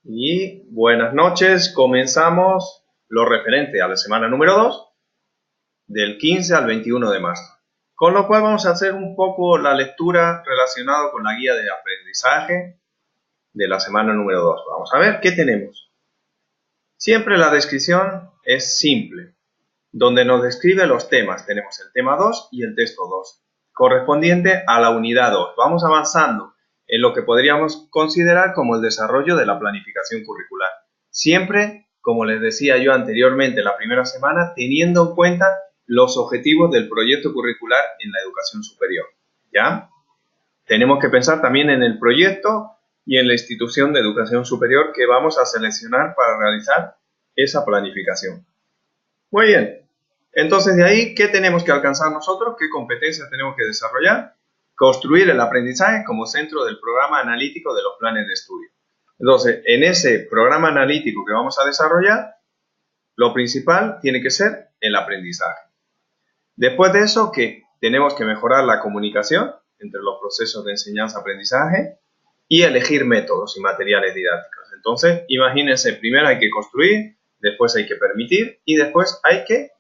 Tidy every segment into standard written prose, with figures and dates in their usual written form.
Y buenas noches, comenzamos lo referente a la semana número 2, del 15 al 21 de marzo. Con lo cual vamos a hacer un poco la lectura relacionada con la guía de aprendizaje de la semana número 2. Vamos a ver qué tenemos. Siempre la descripción es simple, donde nos describe los temas. Tenemos el tema 2 y el texto 2, correspondiente a la unidad 2. Vamos avanzando en lo que podríamos considerar como el desarrollo de la planificación curricular. Siempre, como les decía yo anteriormente, la primera semana, teniendo en cuenta los objetivos del proyecto curricular en la educación superior. ¿Ya? Tenemos que pensar también en el proyecto y en la institución de educación superior que vamos a seleccionar para realizar esa planificación. Muy bien. Entonces, de ahí, ¿qué tenemos que alcanzar nosotros? ¿Qué competencias tenemos que desarrollar? Construir el aprendizaje como centro del programa analítico de los planes de estudio. Entonces, en ese programa analítico que vamos a desarrollar, lo principal tiene que ser el aprendizaje. Después de eso, ¿qué? Tenemos que mejorar la comunicación entre los procesos de enseñanza-aprendizaje y elegir métodos y materiales didácticos. Entonces, imagínense, primero hay que construir, después hay que permitir y después hay que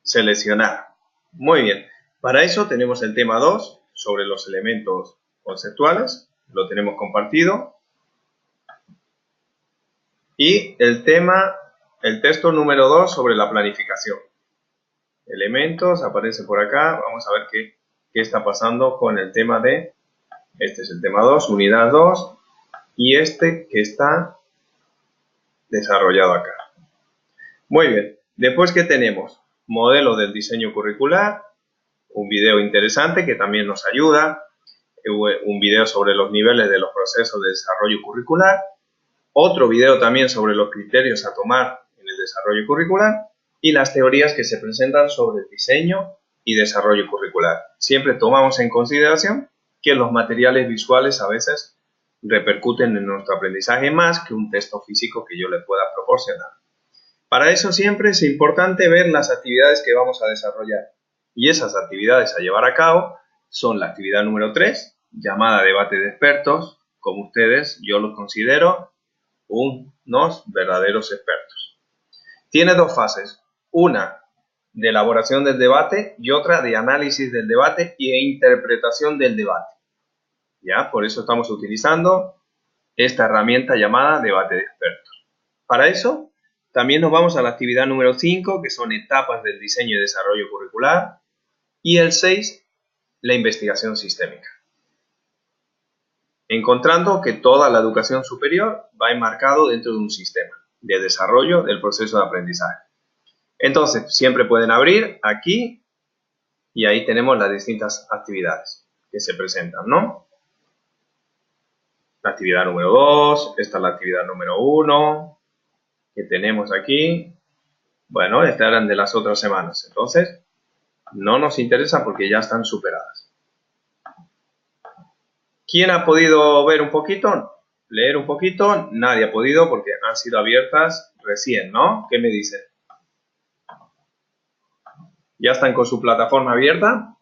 seleccionar. Muy bien. Para eso tenemos el tema 2 sobre los elementos conceptuales. Lo tenemos compartido. Y el texto número 2 sobre la planificación. Elementos, aparece por acá. Vamos a ver qué está pasando con el tema de... Este es el tema 2, unidad 2. Y este que está desarrollado acá. Muy bien. Después, ¿qué tenemos? Modelo del diseño curricular, un video interesante que también nos ayuda, un video sobre los niveles de los procesos de desarrollo curricular, otro video también sobre los criterios a tomar en el desarrollo curricular y las teorías que se presentan sobre el diseño y desarrollo curricular. Siempre tomamos en consideración que los materiales visuales a veces repercuten en nuestro aprendizaje más que un texto físico que yo le pueda proporcionar. Para eso siempre es importante ver las actividades que vamos a desarrollar. Y esas actividades a llevar a cabo son la actividad número 3, llamada debate de expertos. Como ustedes, yo los considero unos verdaderos expertos. Tiene dos fases, una de elaboración del debate y otra de análisis del debate e interpretación del debate. ¿Ya? Por eso estamos utilizando esta herramienta llamada debate de expertos. Para eso, también nos vamos a la actividad número 5, que son etapas del diseño y desarrollo curricular, y el 6, la investigación sistémica. Encontrando que toda la educación superior va enmarcado dentro de un sistema de desarrollo del proceso de aprendizaje. Entonces, siempre pueden abrir aquí y ahí tenemos las distintas actividades que se presentan, ¿no? La actividad número 2, esta es la actividad número 1 que tenemos aquí. Bueno, estas eran de las otras semanas, entonces no nos interesa porque ya están superadas. ¿Quién ha podido ver un poquito? ¿Leer un poquito? Nadie ha podido porque han sido abiertas recién, ¿no? ¿Qué me dicen? ¿Ya están con su plataforma abierta?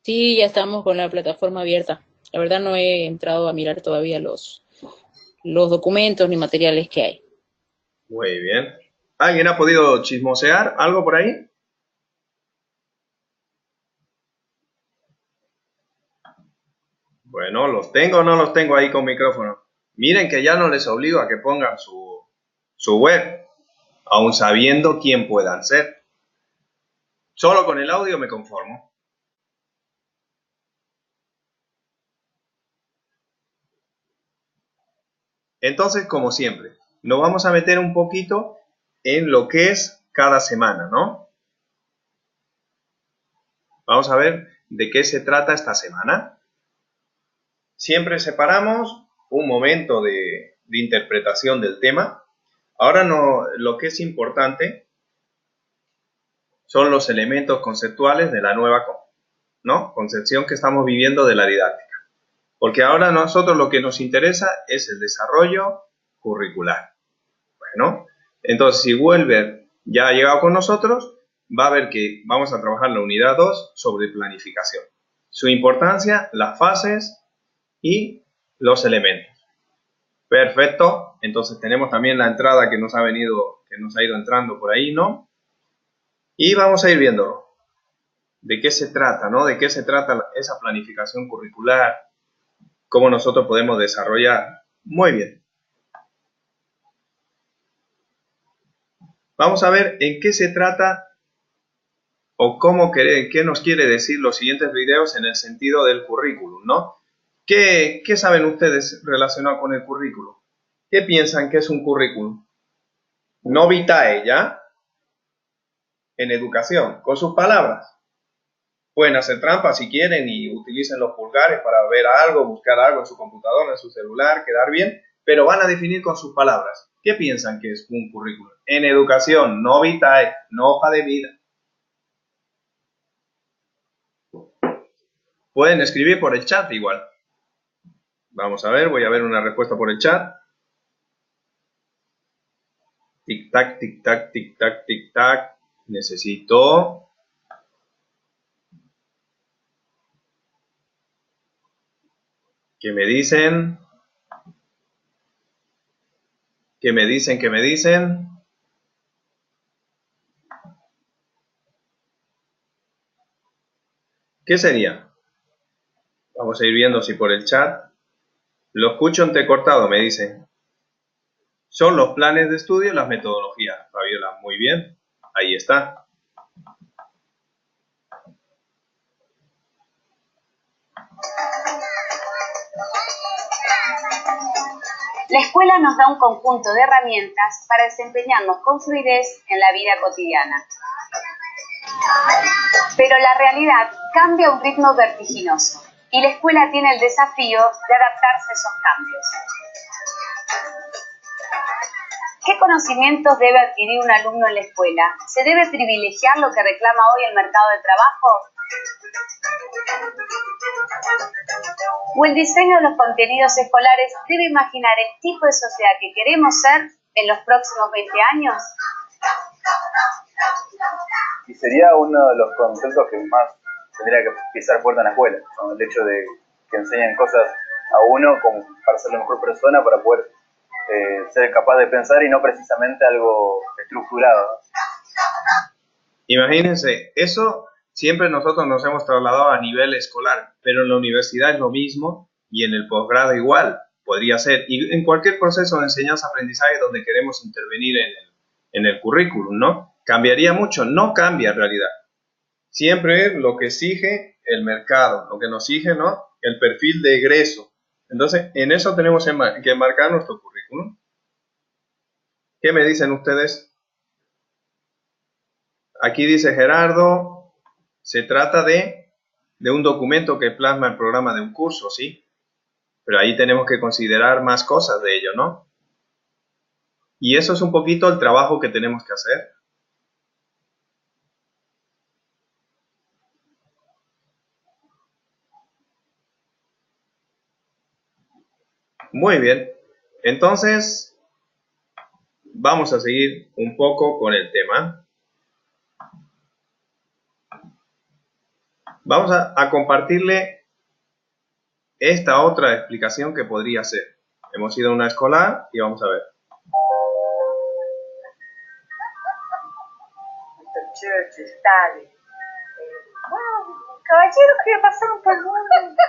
Sí, ya estamos con la plataforma abierta. La verdad no he entrado a mirar todavía los documentos ni materiales que hay. Muy bien. ¿Alguien ha podido chismosear algo por ahí? Bueno, ¿los tengo o no los tengo ahí con micrófono? Miren que ya no les obligo a que pongan su web, aun sabiendo quién puedan ser. Solo con el audio me conformo. Entonces, como siempre, nos vamos a meter un poquito en lo que es cada semana, ¿no? Vamos a ver de qué se trata esta semana. Siempre separamos un momento de interpretación del tema. Ahora lo que es importante son los elementos conceptuales de la nueva concepción que estamos viviendo de la didáctica. Porque ahora a nosotros lo que nos interesa es el desarrollo curricular. Bueno, entonces si Welber ya ha llegado con nosotros, va a ver que vamos a trabajar la unidad 2 sobre planificación. su importancia, las fases y los elementos. Perfecto, entonces tenemos también la entrada que nos ha ido entrando por ahí, ¿no? Y vamos a ir viéndolo. ¿De qué se trata, no? ¿De qué se trata esa planificación curricular? ¿Cómo nosotros podemos desarrollar? Muy bien. Vamos a ver en qué se trata o qué nos quiere decir los siguientes videos en el sentido del currículum, ¿no? ¿Qué saben ustedes relacionado con el currículum? ¿Qué piensan que es un currículum? No vitae, ¿ya? En educación, con sus palabras. Pueden hacer trampas si quieren y utilicen los pulgares para ver algo, buscar algo en su computadora, en su celular, quedar bien, pero van a definir con sus palabras. ¿Qué piensan que es un currículum? En educación, no vitae, no hoja de vida. Pueden escribir por el chat igual. Vamos a ver, voy a ver una respuesta por el chat. Tic-tac, tic-tac, tic-tac, tic-tac. Necesito... ¿Qué me dicen? ¿Qué me dicen? ¿Qué me dicen? ¿Qué sería? Vamos a ir viendo si por el chat. Lo escucho entrecortado, me dicen. Son los planes de estudio y las metodologías. Fabiola, muy bien. Ahí está. La escuela nos da un conjunto de herramientas para desempeñarnos con fluidez en la vida cotidiana. Pero la realidad cambia a un ritmo vertiginoso y la escuela tiene el desafío de adaptarse a esos cambios. ¿Qué conocimientos debe adquirir un alumno en la escuela? ¿Se debe privilegiar lo que reclama hoy el mercado de trabajo? ¿O el diseño de los contenidos escolares debe imaginar el tipo de sociedad que queremos ser en los próximos 20 años? Y sería uno de los conceptos que más tendría que pisar fuerte en la escuela, ¿no? El hecho de que enseñen cosas a uno como para ser la mejor persona, para poder ser capaz de pensar y no precisamente algo estructurado. Imagínense, eso siempre nosotros nos hemos trasladado a nivel escolar, pero en la universidad es lo mismo y en el posgrado igual, podría ser. Y en cualquier proceso de enseñanza-aprendizaje donde queremos intervenir en el currículum, ¿no? ¿Cambiaría mucho? No cambia en realidad. Siempre es lo que exige el mercado, lo que nos exige, ¿no? El perfil de egreso. Entonces, en eso tenemos que marcar nuestro currículum. ¿Qué me dicen ustedes? Aquí dice Gerardo, se trata de un documento que plasma el programa de un curso, ¿sí? Pero ahí tenemos que considerar más cosas de ello, ¿no? Y eso es un poquito el trabajo que tenemos que hacer. Muy bien. Entonces, vamos a seguir un poco con el tema. Vamos a compartirle esta otra explicación que podría ser. Hemos ido a una escolar y vamos a ver. Churchill, Stalin. Wow, caballeros que pasaron por el mundo.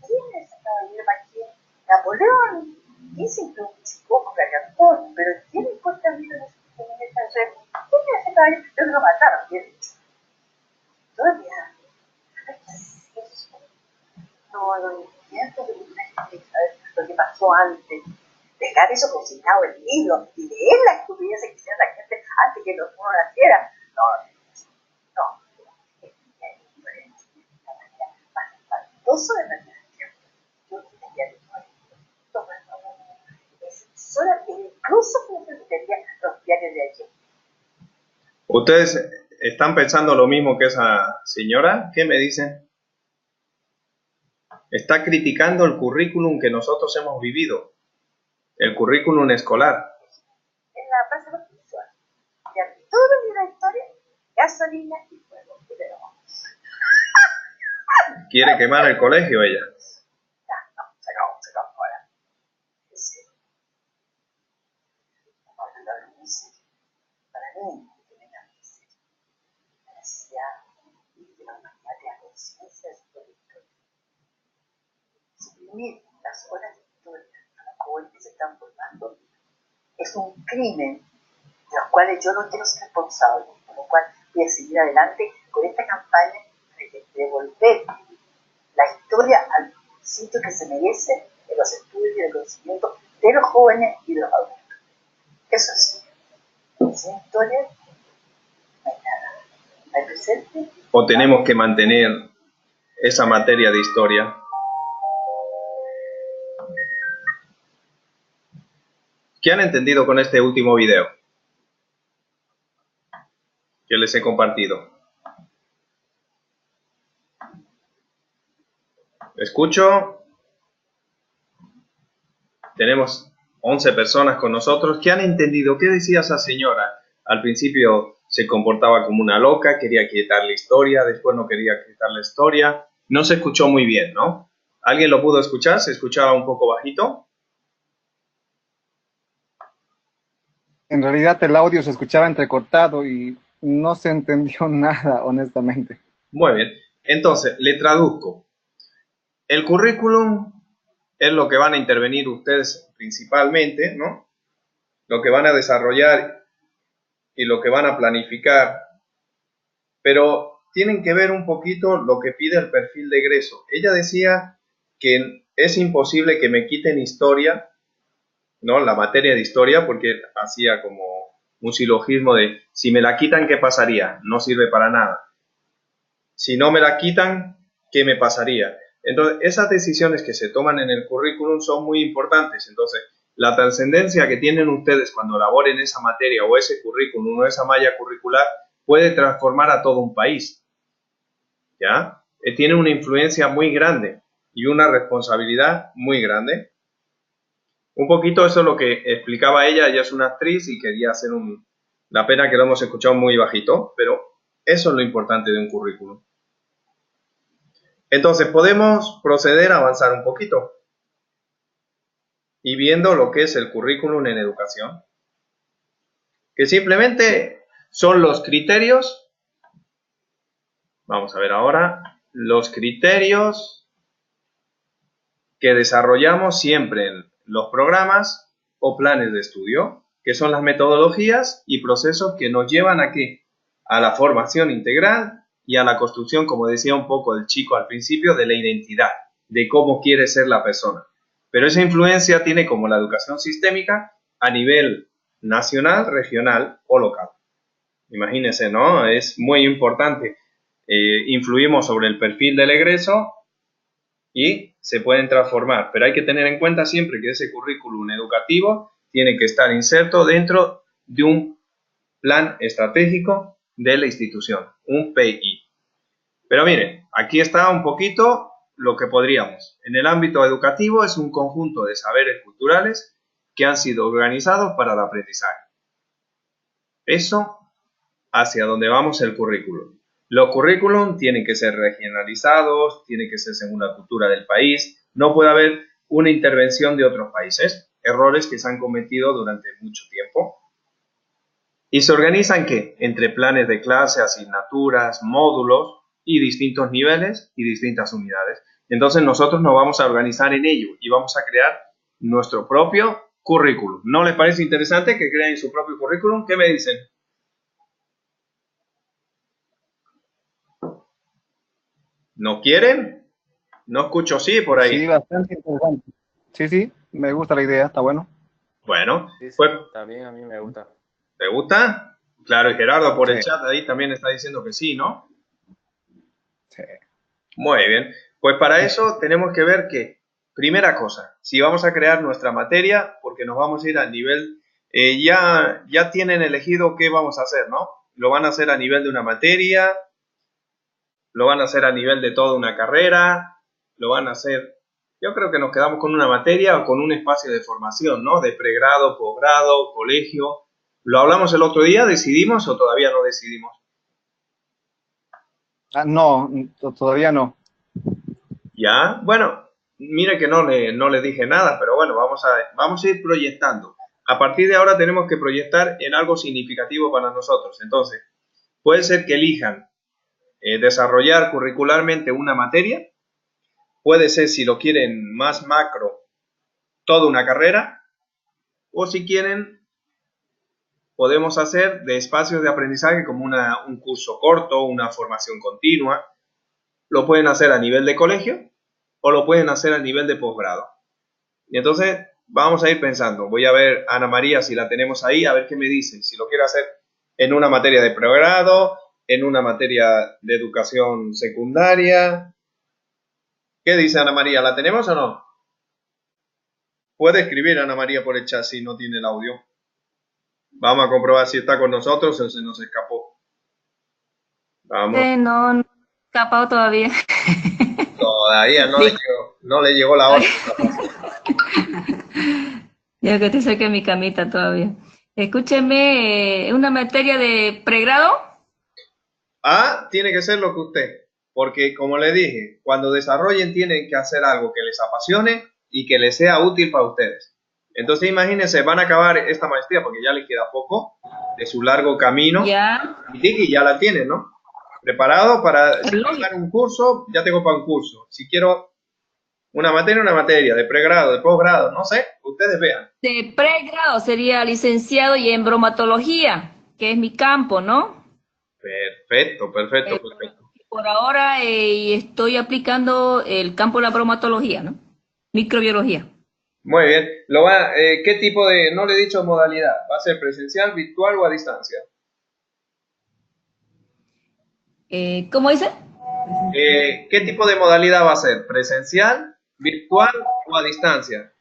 ¿Quién es el caballero Maquiel? Napoleón. Dicen que un chico cargantón, pero ¿quién importa bien en esa red? ¿Quién es ese caballero? Ellos lo mataron, bien dicho. Todavía. No entiendo de saber lo que pasó antes. Dejar eso consignado en libros y leer la estupidez que hiciera la gente antes que uno naciera. No. Es diferente. La manera más espantosa de la nación. Yo quitaría el incluso que se quitaría los diarios de ayer. ¿Ustedes están pensando lo mismo que esa señora? ¿Qué me dicen? Está criticando el currículum que nosotros hemos vivido, el currículum escolar. En la base visual. Ya todo el libro de historia, gasolina y fuego. Quiere quemar el colegio ella. Ya, no, se acabó ahora. Sí. Ahora lo hablo muy serio. Para mí, que tenga muy serio. La necesidad de la humanidad de la conciencia sobre la historia. Suprimir las horas de historia a los jóvenes que se están formando es un crimen de los cuales yo no quiero ser responsable, por lo cual voy a seguir adelante con esta campaña de devolver la historia al sitio que se merece en los estudios y el conocimiento de los jóvenes y de los adultos. Eso sí, sin historia no hay nada, no hay presente. ¿O tenemos que mantener esa materia de historia? ¿Qué han entendido con este último video que les he compartido? Escucho. Tenemos 11 personas con nosotros. ¿Qué han entendido? ¿Qué decía esa señora? Al principio se comportaba como una loca, quería quitar la historia, después no quería quitar la historia. No se escuchó muy bien, ¿no? ¿Alguien lo pudo escuchar? ¿Se escuchaba un poco bajito? En realidad el audio se escuchaba entrecortado y no se entendió nada, honestamente. Muy bien. Entonces, le traduzco. El currículum es lo que van a intervenir ustedes principalmente, ¿no? Lo que van a desarrollar y lo que van a planificar. Pero tienen que ver un poquito lo que pide el perfil de egreso. Ella decía que es imposible que me quiten historia, ¿no? La materia de historia, porque hacía como un silogismo de si me la quitan, ¿qué pasaría? No sirve para nada. Si no me la quitan, ¿qué me pasaría? Entonces, esas decisiones que se toman en el currículum son muy importantes. Entonces, la trascendencia que tienen ustedes cuando elaboren esa materia o ese currículum o esa malla curricular puede transformar a todo un país. ¿Ya? Tiene una influencia muy grande y una responsabilidad muy grande. Un poquito eso es lo que explicaba ella. Ella es una actriz y quería hacer la pena que lo hemos escuchado muy bajito, pero eso es lo importante de un currículum. Entonces, podemos proceder a avanzar un poquito y viendo lo que es el currículum en educación, que simplemente son los criterios. Vamos a ver ahora los criterios que desarrollamos siempre en los programas o planes de estudio, que son las metodologías y procesos que nos llevan a ¿qué? A la formación integral y a la construcción, como decía un poco el chico al principio, de la identidad, de cómo quiere ser la persona. Pero esa influencia tiene como la educación sistémica a nivel nacional, regional o local. Imagínense, ¿no? Es muy importante. Influimos sobre el perfil del egreso y se pueden transformar, pero hay que tener en cuenta siempre que ese currículum educativo tiene que estar inserto dentro de un plan estratégico de la institución, un PI. Pero miren, aquí está un poquito lo que podríamos. En el ámbito educativo es un conjunto de saberes culturales que han sido organizados para el aprendizaje. Eso hacia donde vamos el currículum. Los currículum tienen que ser regionalizados, tienen que ser según la cultura del país, no puede haber una intervención de otros países, errores que se han cometido durante mucho tiempo. ¿Y se organizan qué? Entre planes de clase, asignaturas, módulos y distintos niveles y distintas unidades. Entonces nosotros nos vamos a organizar en ello y vamos a crear nuestro propio currículum. ¿No les parece interesante que creen su propio currículum? ¿Qué me dicen? ¿No quieren? No escucho sí por ahí. Sí, bastante interesante. Sí, me gusta la idea, está bueno. Bueno, Sí, pues, también a mí me gusta. ¿te gusta? Claro, y Gerardo por el Sí. chat ahí también está diciendo que sí, ¿no? Sí. Muy bien. Pues para eso tenemos que ver que, primera cosa, si vamos a crear nuestra materia, porque nos vamos a ir al nivel, ya tienen elegido qué vamos a hacer, ¿no? Lo van a hacer a nivel de una materia, lo van a hacer a nivel de toda una carrera, lo van a hacer, yo creo que nos quedamos con una materia o con un espacio de formación, ¿no? De pregrado, posgrado, colegio. ¿Lo hablamos el otro día? ¿Decidimos o todavía no decidimos? No, todavía no. Ya, bueno, mire que no le dije nada, pero bueno, vamos a ir proyectando. A partir de ahora tenemos que proyectar en algo significativo para nosotros. Entonces, puede ser que elijan desarrollar curricularmente una materia, puede ser, si lo quieren más macro, toda una carrera, o si quieren, podemos hacer de espacios de aprendizaje como un curso corto, una formación continua. Lo pueden hacer a nivel de colegio o lo pueden hacer a nivel de posgrado. Y entonces vamos a ir pensando. Voy a ver a Ana María si la tenemos ahí, a ver qué me dice. Si lo quiere hacer en una materia de pregrado, en una materia de educación secundaria. ¿Qué dice Ana María? ¿La tenemos o no? Puede escribir Ana María por el chat si no tiene el audio. Vamos a comprobar si está con nosotros o se nos escapó. Vamos. No he escapado todavía. Todavía no le llegó la hora. Ya que estoy cerca de mi camita todavía. Escúcheme, ¿una materia de pregrado? Tiene que ser lo que usted. Porque, como le dije, cuando desarrollen tienen que hacer algo que les apasione y que les sea útil para ustedes. Entonces, imagínense, van a acabar esta maestría porque ya les queda poco de su largo camino. Ya. Y Tiki ya la tiene, ¿no? Preparado para hacer un curso, ya tengo para un curso. Si quiero una materia, de pregrado, de posgrado, no sé, ustedes vean. De pregrado sería licenciado y en bromatología, que es mi campo, ¿no? Perfecto. Por ahora estoy aplicando el campo de la bromatología, ¿no? Microbiología. Muy bien. ¿Qué tipo de, no le he dicho modalidad, va a ser presencial, virtual o a distancia? ¿Cómo dice? ¿Qué tipo de modalidad va a ser? ¿Presencial, virtual o a distancia?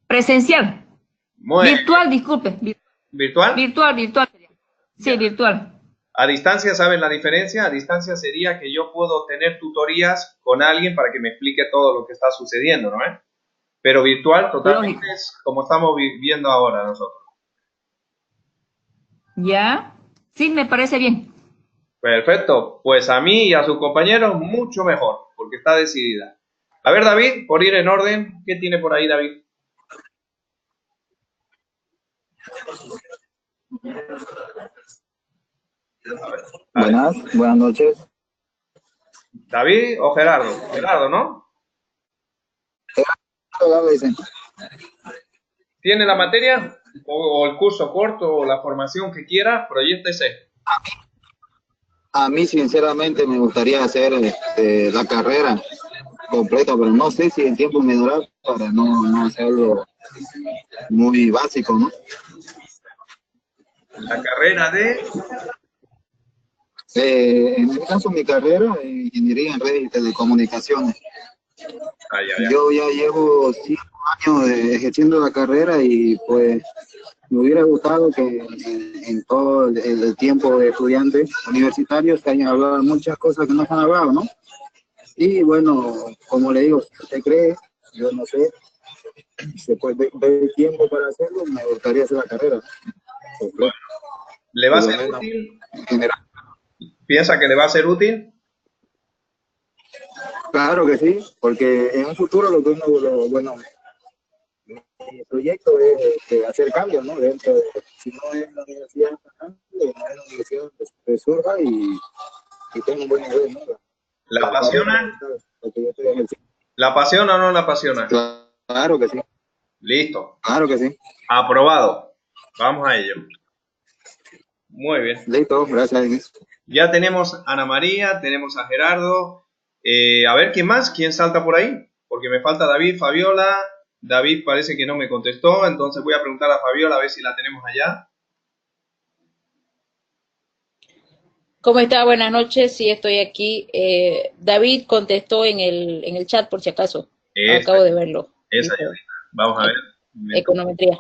Presencial. Muy Virtual, disculpe. ¿Virtual? Virtual. Sí, Ya. virtual. A distancia, ¿saben la diferencia? A distancia sería que yo puedo tener tutorías con alguien para que me explique todo lo que está sucediendo, ¿no? Pero virtual totalmente Lógico. es como estamos viendo ahora nosotros. ¿Ya? Sí, me parece bien. Perfecto. Pues a mí y a sus compañeros mucho mejor, porque está decidida. A ver, David, por ir en orden, ¿qué tiene por ahí, David? Buenas noches. ¿David o Gerardo? Gerardo, ¿no? ¿Tiene la materia o el curso corto o la formación que quiera? Proyéctese. A mí sinceramente me gustaría hacer la carrera completa, pero no sé si el tiempo me dará para no hacerlo muy básico, ¿no? La carrera de... En mi caso, mi carrera es ingeniería en redes y telecomunicaciones. Yo ya llevo 5 años ejerciendo la carrera y pues me hubiera gustado que en todo el tiempo de estudiante universitario se hayan hablado muchas cosas que no se han hablado, ¿no? Y bueno, como le digo, si usted cree, yo no sé, se puede ver tiempo para hacerlo, me gustaría hacer la carrera. ¿Le va a ser útil? ¿Piensa que le va a ser útil? Claro que sí, porque en un futuro mi proyecto es hacer cambios, ¿no? Dentro de, si no es la universidad, no es la universidad que surja y tenga un buen nivel, ¿no? ¿La apasiona? ¿La apasiona o no la apasiona? Claro que sí. Listo. Claro que sí. Aprobado. Vamos a ello. Muy bien. Listo, gracias. Ya tenemos a Ana María, tenemos a Gerardo. A ver, ¿quién más? ¿Quién salta por ahí? Porque me falta David, Fabiola. David parece que no me contestó, entonces voy a preguntar a Fabiola a ver si la tenemos allá. ¿Cómo está? Buenas noches, sí, estoy aquí. David contestó en el chat, por si acaso. Acabo de verlo. Esa ya. Vamos a ver. Econometría.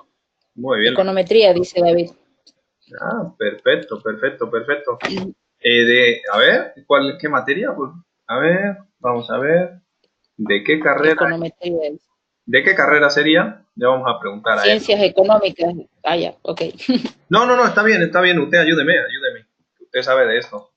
Muy bien. Econometría, dice David. Perfecto. A ver, ¿qué materia? A ver, vamos a ver. ¿De qué carrera? Econometría. ¿De qué carrera sería? Le vamos a preguntar a él. Ciencias económicas. Ya, ok. No, está bien. Usted ayúdeme. Usted sabe de esto.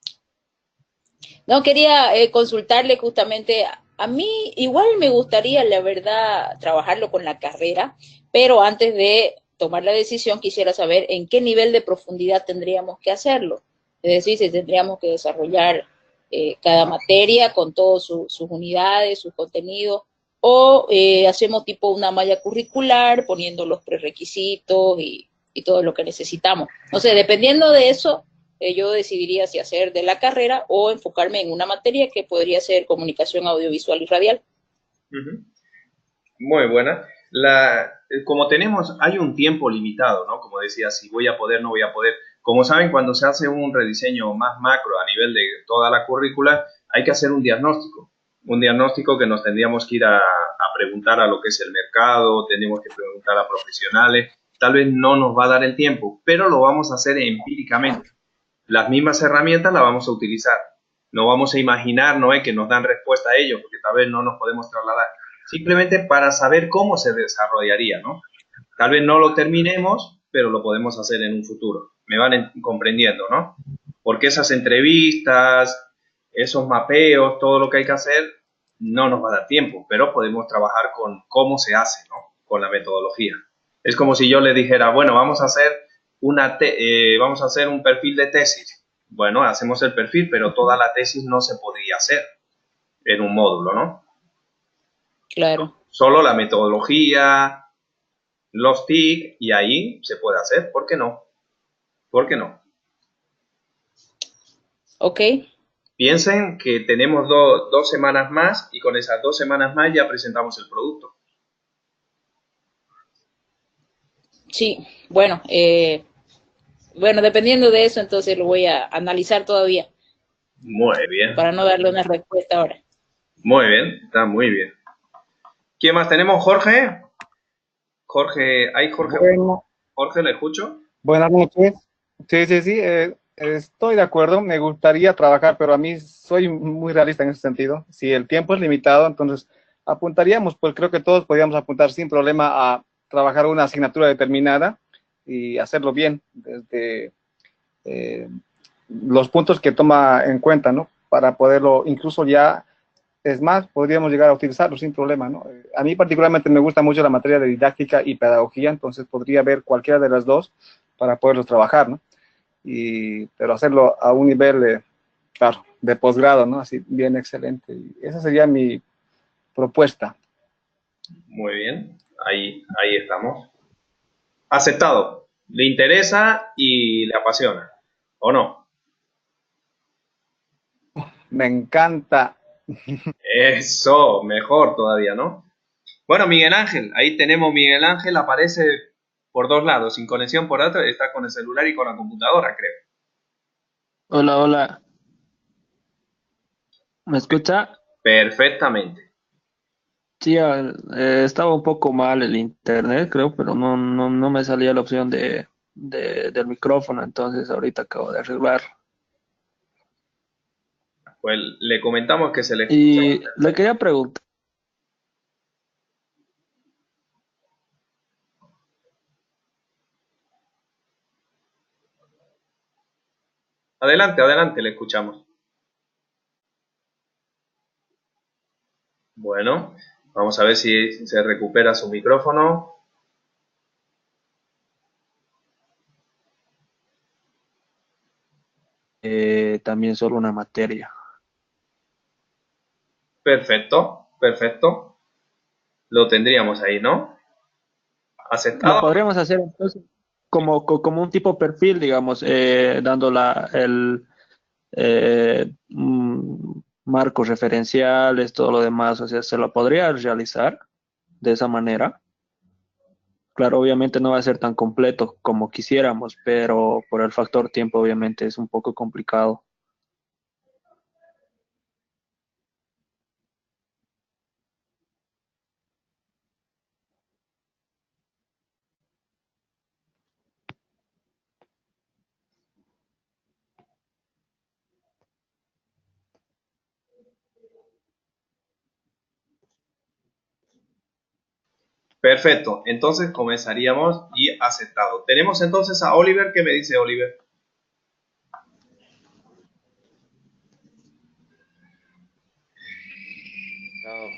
No, quería consultarle justamente, a mí igual me gustaría, la verdad, trabajarlo con la carrera, pero antes de tomar la decisión quisiera saber en qué nivel de profundidad tendríamos que hacerlo. Es decir, si tendríamos que desarrollar cada materia con todas sus unidades, sus contenidos, o hacemos tipo una malla curricular poniendo los prerequisitos y todo lo que necesitamos. No sé, dependiendo de eso, yo decidiría si hacer de la carrera o enfocarme en una materia que podría ser comunicación audiovisual y radial. Uh-huh. Muy buena. Como hay un tiempo limitado, ¿no? Como decía, si voy a poder, no voy a poder. Como saben, cuando se hace un rediseño más macro a nivel de toda la currícula, hay que hacer un diagnóstico. Un diagnóstico que nos tendríamos que ir a preguntar a lo que es el mercado, tendríamos que preguntar a profesionales. Tal vez no nos va a dar el tiempo, pero lo vamos a hacer empíricamente. Las mismas herramientas las vamos a utilizar. No vamos a imaginar, ¿no? Que nos dan respuesta a ello, porque tal vez no nos podemos trasladar. Simplemente para saber cómo se desarrollaría, ¿no? Tal vez no lo terminemos, pero lo podemos hacer en un futuro. Me van comprendiendo, ¿no? Porque esas entrevistas, esos mapeos, todo lo que hay que hacer, no nos va a dar tiempo, pero podemos trabajar con cómo se hace, ¿no? Con la metodología. Es como si yo le dijera, bueno, vamos a hacer un perfil de tesis. Bueno, hacemos el perfil, pero toda la tesis no se podría hacer en un módulo, ¿no? Claro. Solo la metodología, los TIC, y ahí se puede hacer. ¿Por qué no? ¿Por qué no? Ok. Piensen que tenemos 2 semanas más y con esas 2 semanas más ya presentamos el producto. Sí, bueno, dependiendo de eso, entonces lo voy a analizar todavía. Muy bien. Para no darle una respuesta ahora. Muy bien, está muy bien. ¿Quién más tenemos? ¿Jorge? Jorge, ¿hay Jorge? Bueno, Jorge, ¿le escucho? buenas noches. Sí, estoy de acuerdo. Me gustaría trabajar, pero a mí soy muy realista en ese sentido. Si el tiempo es limitado, entonces apuntaríamos, pues creo que todos podríamos apuntar sin problema a trabajar una asignatura determinada y hacerlo bien desde los puntos que toma en cuenta, ¿no? Para poderlo, incluso ya, es más, podríamos llegar a utilizarlo sin problema, ¿no? A mí particularmente me gusta mucho la materia de didáctica y pedagogía, entonces podría ver cualquiera de las dos para poderlos trabajar, ¿no? Pero hacerlo a un nivel, claro, de posgrado, ¿no? Así, bien excelente. Y esa sería mi propuesta. Muy bien, ahí estamos. Aceptado. Le interesa y le apasiona, ¿o no? Me encanta. Eso, mejor todavía, ¿no? Bueno, Miguel Ángel, ahí tenemos Miguel Ángel, aparece por 2 lados, sin conexión por otro, está con el celular y con la computadora, creo. Hola, hola. ¿Me escucha? Perfectamente. Sí, estaba un poco mal el internet, creo, pero no me salía la opción del micrófono, entonces ahorita acabo de arreglar. Pues le comentamos que se le escucha. Y le quería preguntar. Adelante, adelante, le escuchamos. Bueno, vamos a ver si se recupera su micrófono. También solo una materia. Perfecto, perfecto. Lo tendríamos ahí, ¿no? ¿Aceptado? Lo podríamos hacer entonces como un tipo perfil, digamos, dando marcos referenciales, todo lo demás, o sea, se lo podría realizar de esa manera. Claro, obviamente no va a ser tan completo como quisiéramos, pero por el factor tiempo obviamente es un poco complicado. Perfecto, entonces comenzaríamos y aceptado. Tenemos entonces a Oliver. ¿Qué me dice Oliver? Hola, hola. Hola, Oliver. ¿Qué me dice Oliver? Hola, hola. ¿Me escucha? Sí, le escuchamos. ¿Me escucha? Sí, sí, sí. licenciado.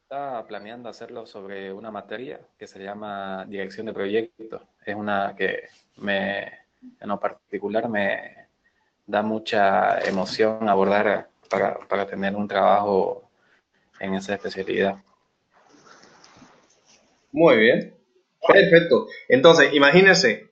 Estaba planeando hacerlo sobre una materia que se llama Dirección de Proyectos. Es una que en lo particular me da mucha emoción abordar para tener un trabajo en esa especialidad. Muy bien, perfecto. Entonces, imagínense,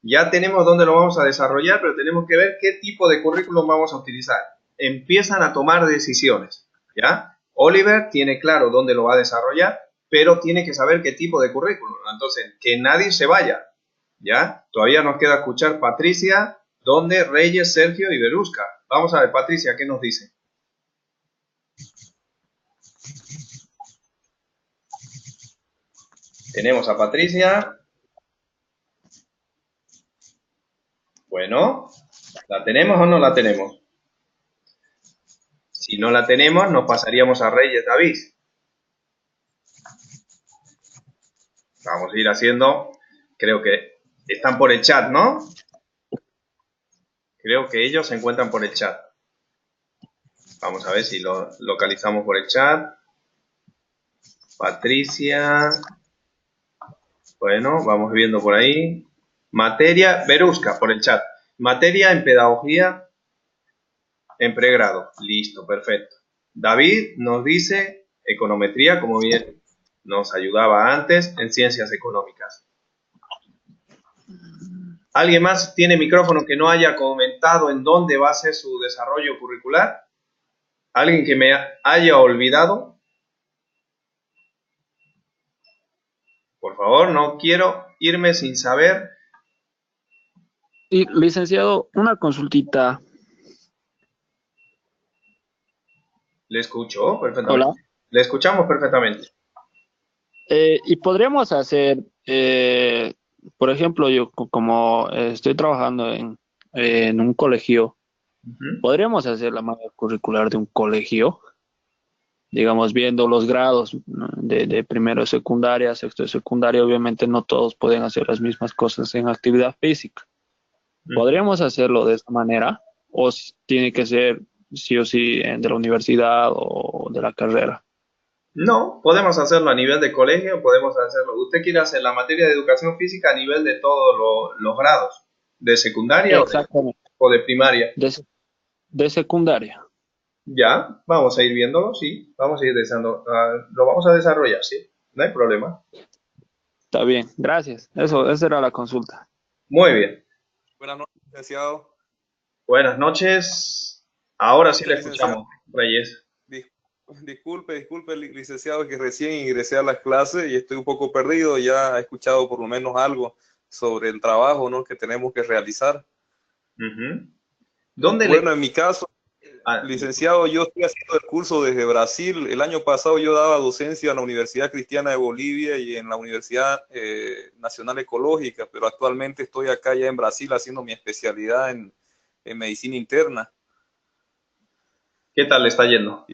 ya tenemos dónde lo vamos a desarrollar, pero tenemos que ver qué tipo de currículum vamos a utilizar. Empiezan a tomar decisiones, ¿ya? Oliver tiene claro dónde lo va a desarrollar, pero tiene que saber qué tipo de currículum. Entonces, que nadie se vaya, ¿ya? Todavía nos queda escuchar Patricia, Donde, Reyes, Sergio y Berusca. Vamos a ver, Patricia, ¿qué nos dice? Tenemos a Patricia. Bueno, ¿la tenemos o no la tenemos? Si no la tenemos, nos pasaríamos a Reyes David. Vamos a ir haciendo, creo que están por el chat, ¿no? Creo que ellos se encuentran por el chat. Vamos a ver si lo localizamos por el chat. Patricia. Bueno, vamos viendo por ahí. Materia, Berusca, por el chat. Materia en pedagogía en pregrado. Listo, perfecto. David nos dice econometría, como bien nos ayudaba antes, en ciencias económicas. ¿Alguien más tiene micrófono que no haya comentado en dónde va a ser su desarrollo curricular? ¿Alguien que me haya olvidado? Por favor, no quiero irme sin saber. Y, licenciado, una consultita. Le escucho perfectamente. Hola. Le escuchamos perfectamente. Y podríamos hacer, por ejemplo, yo como estoy trabajando en un colegio, podríamos hacer la malla curricular de un colegio, digamos, viendo los grados, ¿no? de primero de secundaria, sexto de secundaria. Obviamente no todos pueden hacer las mismas cosas en actividad física. ¿Podríamos hacerlo de esta manera? ¿O tiene que ser sí o sí de la universidad o de la carrera? No, podemos hacerlo a nivel de colegio, podemos hacerlo. ¿Usted quiere hacer la materia de educación física a nivel de todos los grados? ¿De secundaria o de primaria? De secundaria. Ya, vamos a ir viéndolo, sí. Vamos a ir lo vamos a desarrollar, sí. No hay problema. Está bien, gracias. Esa era la consulta. Muy bien. Buenas noches, licenciado. Buenas noches. Ahora sí le escuchamos, Reyes. Disculpe, licenciado, que recién ingresé a las clases y estoy un poco perdido. Ya he escuchado por lo menos algo sobre el trabajo, ¿no?, que tenemos que realizar. Bueno, en mi caso, licenciado, yo estoy haciendo el curso desde Brasil. El año pasado yo daba docencia en la Universidad Cristiana de Bolivia y en la Universidad Nacional Ecológica, pero actualmente estoy acá ya en Brasil haciendo mi especialidad en medicina interna. ¿Qué tal le está yendo?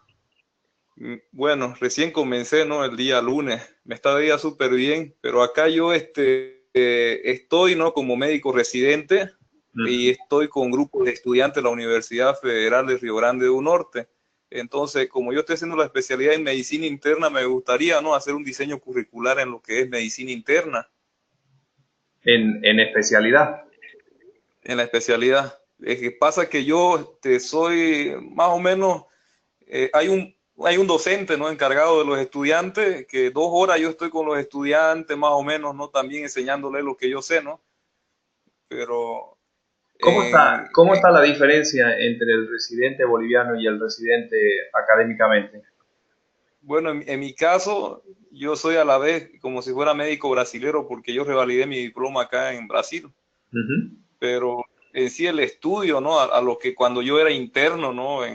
Bueno, recién comencé, ¿no?, el día lunes. Me está yendo súper bien, pero acá yo estoy, ¿no?, como médico residente y estoy con grupos de estudiantes de la Universidad Federal de Río Grande do Norte. Entonces, como yo estoy haciendo la especialidad en medicina interna, me gustaría, ¿no?, hacer un diseño curricular en lo que es medicina interna. ¿En especialidad? En la especialidad. Es que pasa que yo soy más o menos, hay un docente, ¿no?, encargado de los estudiantes, que 2 horas yo estoy con los estudiantes, más o menos, ¿no?, también enseñándoles lo que yo sé, ¿no? Pero... ¿Cómo está la diferencia entre el residente boliviano y el residente académicamente? Bueno, en mi caso, yo soy a la vez como si fuera médico brasilero, porque yo revalidé mi diploma acá en Brasil. Pero en sí el estudio, ¿no?, a lo que cuando yo era interno, ¿no?,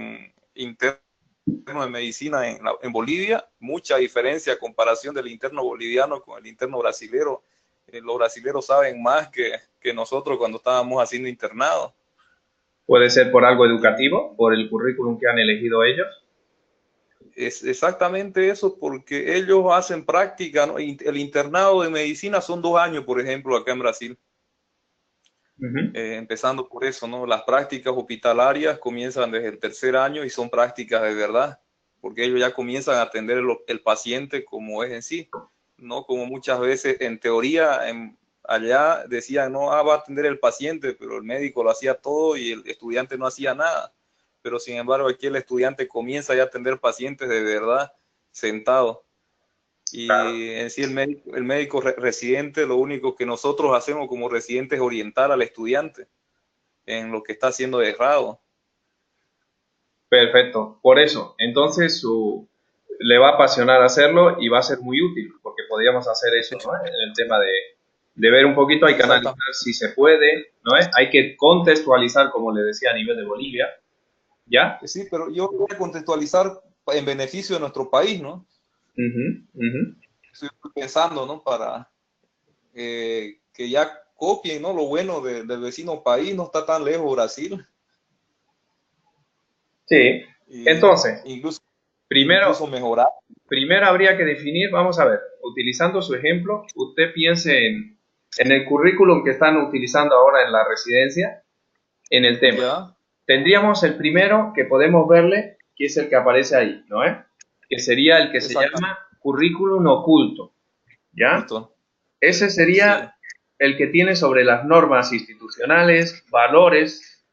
interno de medicina en Bolivia, mucha diferencia a comparación del interno boliviano con el interno brasilero. Los brasileros saben más que nosotros cuando estábamos haciendo internado. ¿Puede ser por algo educativo, por el currículum que han elegido ellos? Es exactamente eso, porque ellos hacen práctica, ¿no? El internado de medicina son 2 años, por ejemplo, acá en Brasil. Empezando por eso, ¿no? Las prácticas hospitalarias comienzan desde el 3er año y son prácticas de verdad. porque ellos ya comienzan a atender el paciente como es en sí, no como muchas veces en teoría allá decían, no, va a atender el paciente, pero el médico lo hacía todo y el estudiante no hacía nada. Pero sin embargo aquí el estudiante comienza ya a atender pacientes de verdad sentado. Y en sí el médico residente, lo único que nosotros hacemos como residentes es orientar al estudiante en lo que está haciendo errado. Perfecto. Por eso, entonces le va a apasionar hacerlo y va a ser muy útil, porque podríamos hacer eso, ¿no? En el tema de ver un poquito, hay que analizar si se puede, ¿no? Hay que contextualizar, como le decía, a nivel de Bolivia, ¿ya? Sí, pero yo voy a contextualizar en beneficio de nuestro país, ¿no? Estoy pensando, ¿no? Para que ya copien, ¿no? Lo bueno del vecino país, no está tan lejos Brasil. Sí, entonces, incluso mejorar. Primero habría que definir, vamos a ver, utilizando su ejemplo, usted piense en el currículum que están utilizando ahora en la residencia, en el tema. ¿Ya? Tendríamos el primero que podemos verle, que es el que aparece ahí, ¿no? Que sería el que se llama currículum oculto, ¿ya? Ese sería el que tiene sobre las normas institucionales, valores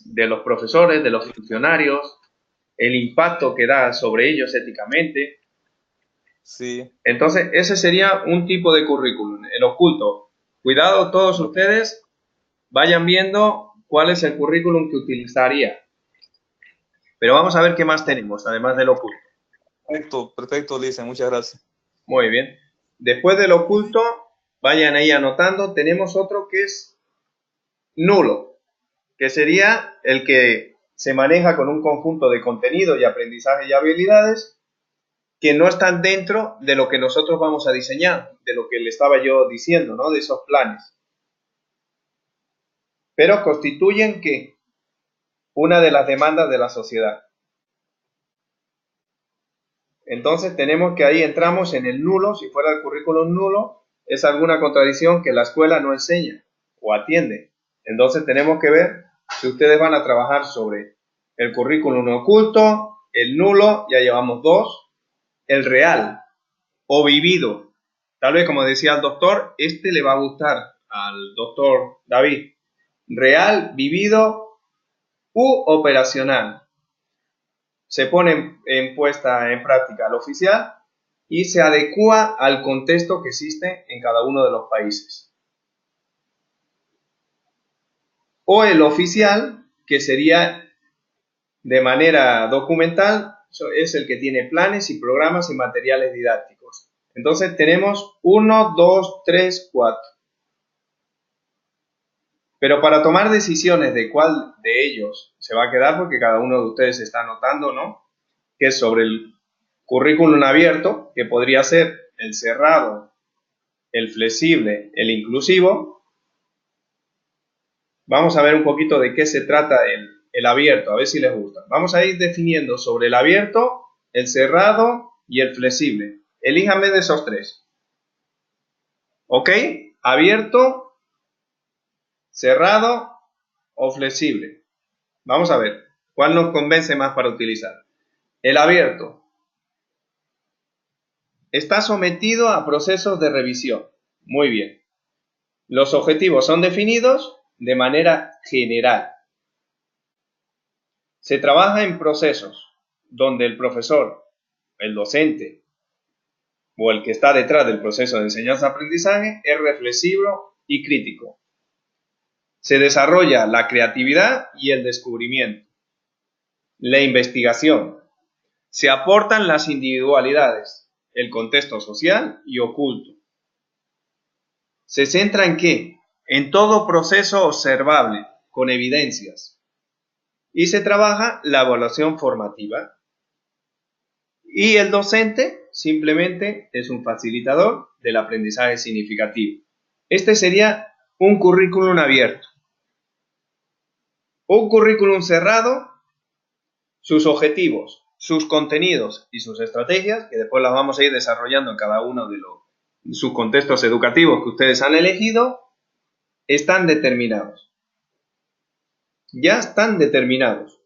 de los profesores, de los funcionarios, el impacto que da sobre ellos éticamente. Sí. Entonces, ese sería un tipo de currículum, el oculto. Cuidado todos ustedes, vayan viendo cuál es el currículum que utilizaría. Pero vamos a ver qué más tenemos, además del oculto. Perfecto, Lisa, muchas gracias. Muy bien. Después del oculto, vayan ahí anotando, tenemos otro que es nulo, que sería el que se maneja con un conjunto de contenido y aprendizaje y habilidades que no están dentro de lo que nosotros vamos a diseñar, de lo que le estaba yo diciendo, ¿no? De esos planes. Pero constituyen ¿qué? Una de las demandas de la sociedad. Entonces tenemos que ahí entramos en el nulo. Si fuera el currículum nulo, es alguna contradicción que la escuela no enseña o atiende. Entonces tenemos que ver si ustedes van a trabajar sobre el currículum oculto, el nulo, ya llevamos 2, el real o vivido. Tal vez, como decía el doctor, este le va a gustar al doctor David. Real, vivido u operacional. Se pone en puesta en práctica al oficial y se adecúa al contexto que existe en cada uno de los países. O el oficial, que sería de manera documental, es el que tiene planes y programas y materiales didácticos. Entonces tenemos 1, 2, 3, 4. Pero para tomar decisiones de cuál de ellos se va a quedar, porque cada uno de ustedes está anotando, ¿no? Que es sobre el currículum abierto, que podría ser el cerrado, el flexible, el inclusivo. Vamos a ver un poquito de qué se trata el abierto, a ver si les gusta. Vamos a ir definiendo sobre el abierto, el cerrado y el flexible. Elíjanme de esos 3. ¿Ok? Abierto, cerrado o flexible. Vamos a ver, ¿cuál nos convence más para utilizar? El abierto está sometido a procesos de revisión. Muy bien. Los objetivos son definidos de manera general. Se trabaja en procesos donde el profesor, el docente o el que está detrás del proceso de enseñanza-aprendizaje es reflexivo y crítico. Se desarrolla la creatividad y el descubrimiento, la investigación. Se aportan las individualidades, el contexto social y oculto. ¿Se centra en qué? En todo proceso observable, con evidencias. Y se trabaja la evaluación formativa. Y el docente simplemente es un facilitador del aprendizaje significativo. Este sería un currículum abierto. Un currículum cerrado, sus objetivos, sus contenidos y sus estrategias, que después las vamos a ir desarrollando en cada uno de sus contextos educativos que ustedes han elegido, están determinados. Ya están determinados.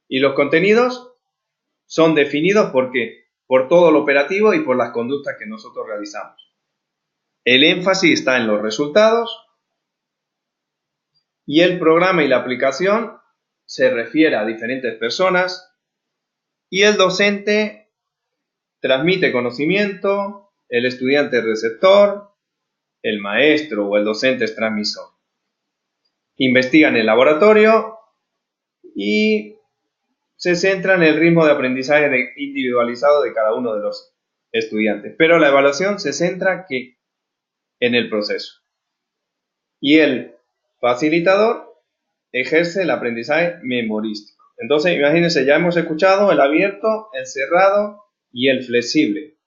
Y los contenidos son definidos ¿por qué? Por todo lo operativo y por las conductas que nosotros realizamos. El énfasis está en los resultados y el programa y la aplicación se refiere a diferentes personas y el docente transmite conocimiento, el estudiante es receptor, el maestro o el docente es transmisor. Investiga en el laboratorio y se centra en el ritmo de aprendizaje individualizado de cada uno de los estudiantes. Pero la evaluación se centra en el proceso. Y el facilitador ejerce el aprendizaje memorístico. Entonces, imagínense, ya hemos escuchado el abierto, el cerrado y el flexible.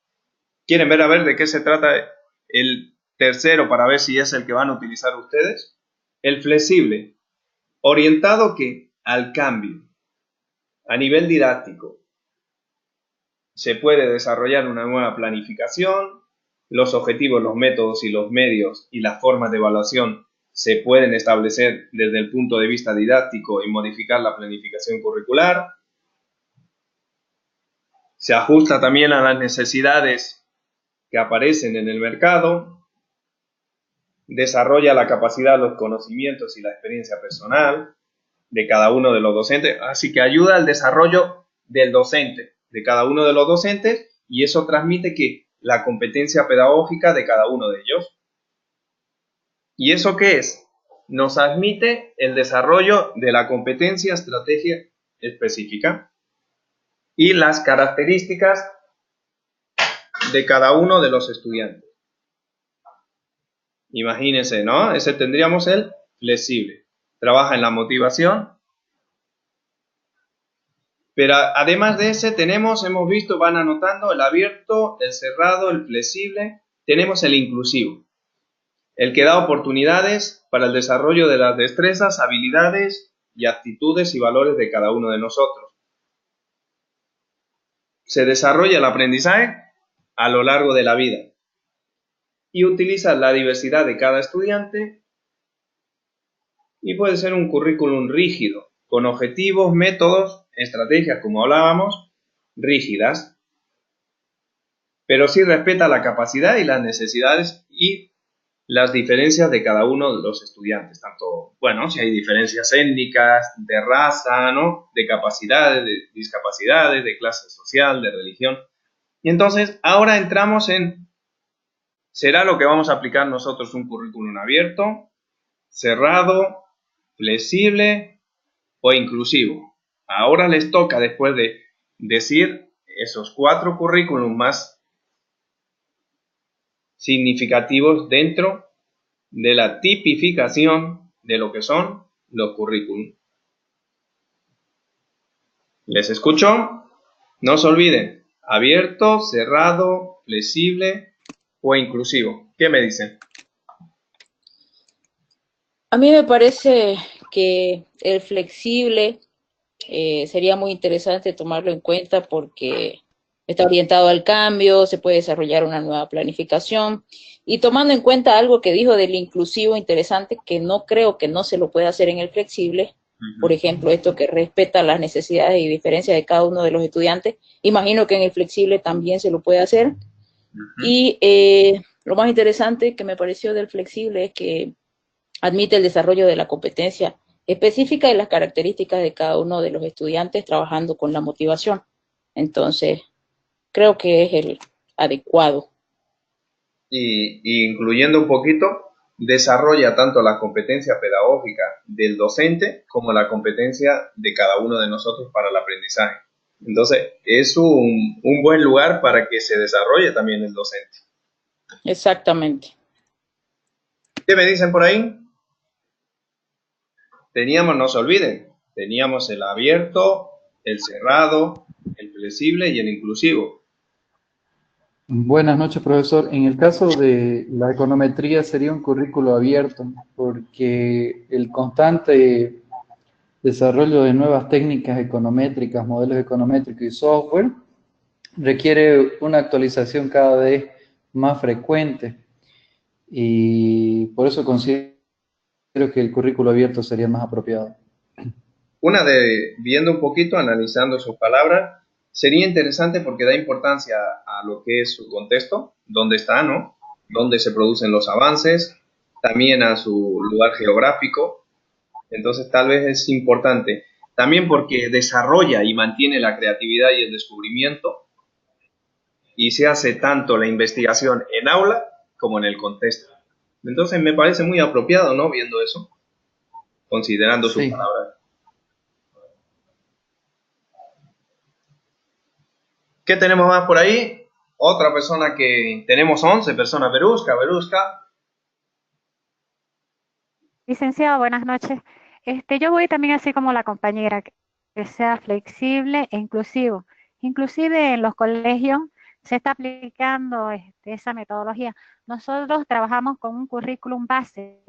¿Quieren ver a ver de qué se trata el tercero para ver si es el que van a utilizar ustedes? El flexible, orientado ¿qué? Al cambio. A nivel didáctico, se puede desarrollar una nueva planificación, los objetivos, los métodos y los medios y las formas de evaluación se pueden establecer desde el punto de vista didáctico y modificar la planificación curricular. Se ajusta también a las necesidades que aparecen en el mercado, desarrolla la capacidad, los conocimientos y la experiencia personal de cada uno de los docentes, así que ayuda al desarrollo del docente, de cada uno de los docentes, y eso transmite que la competencia pedagógica de cada uno de ellos. ¿Y eso qué es? Nos admite el desarrollo de la competencia estrategia específica y las características de cada uno de los estudiantes. Imagínense, ¿no? Ese tendríamos el flexible. Trabaja en la motivación. Pero además de ese hemos visto, van anotando el abierto, el cerrado, el flexible. Tenemos el inclusivo, el que da oportunidades para el desarrollo de las destrezas, habilidades y actitudes y valores de cada uno de nosotros. Se desarrolla el aprendizaje a lo largo de la vida y utiliza la diversidad de cada estudiante y puede ser un currículum rígido, con objetivos, métodos, estrategias, como hablábamos, rígidas, pero sí respeta la capacidad y las necesidades y las diferencias de cada uno de los estudiantes, tanto, bueno, si hay diferencias étnicas, de raza, ¿no? De capacidades, de discapacidades, de clase social, de religión. Y entonces, ahora entramos ¿será lo que vamos a aplicar nosotros un currículum abierto, cerrado, flexible o inclusivo? Ahora les toca, después de decir esos 4 currículums más significativos dentro de la tipificación de lo que son los currículums. ¿Les escucho? No se olviden, abierto, cerrado, flexible o inclusivo. ¿Qué me dicen? A mí me parece que el flexible sería muy interesante tomarlo en cuenta porque está orientado al cambio, se puede desarrollar una nueva planificación y tomando en cuenta algo que dijo del inclusivo interesante, que no creo que no se lo pueda hacer en el flexible, por ejemplo, esto que respeta las necesidades y diferencias de cada uno de los estudiantes, imagino que en el flexible también se lo puede hacer. Y lo más interesante que me pareció del flexible es que admite el desarrollo de la competencia específica de las características de cada uno de los estudiantes trabajando con la motivación. Entonces, creo que es el adecuado. Y incluyendo un poquito, desarrolla tanto la competencia pedagógica del docente como la competencia de cada uno de nosotros para el aprendizaje. Entonces, es un buen lugar para que se desarrolle también el docente. Exactamente. ¿Qué me dicen por ahí? Teníamos, no se olviden, teníamos el abierto, el cerrado, el flexible y el inclusivo. Buenas noches, profesor. En el caso de la econometría sería un currículo abierto porque el constante desarrollo de nuevas técnicas econométricas, modelos econométricos y software requiere una actualización cada vez más frecuente y por eso considero que el currículo abierto sería más apropiado. Viendo un poquito, analizando sus palabras, sería interesante porque da importancia a lo que es su contexto, dónde está, ¿no? Dónde se producen los avances, también a su lugar geográfico. Entonces, tal vez es importante. También porque desarrolla y mantiene la creatividad y el descubrimiento y se hace tanto la investigación en aula como en el contexto. Entonces, me parece muy apropiado, ¿no? Viendo eso, considerando sus Sí. palabras. ¿Qué tenemos más por ahí? Otra persona que tenemos 11 personas. Verusca. Licenciado, buenas noches. Yo voy también así como la compañera, que sea flexible e inclusivo. Inclusive en los colegios se está aplicando esa metodología. Nosotros trabajamos con un currículum base,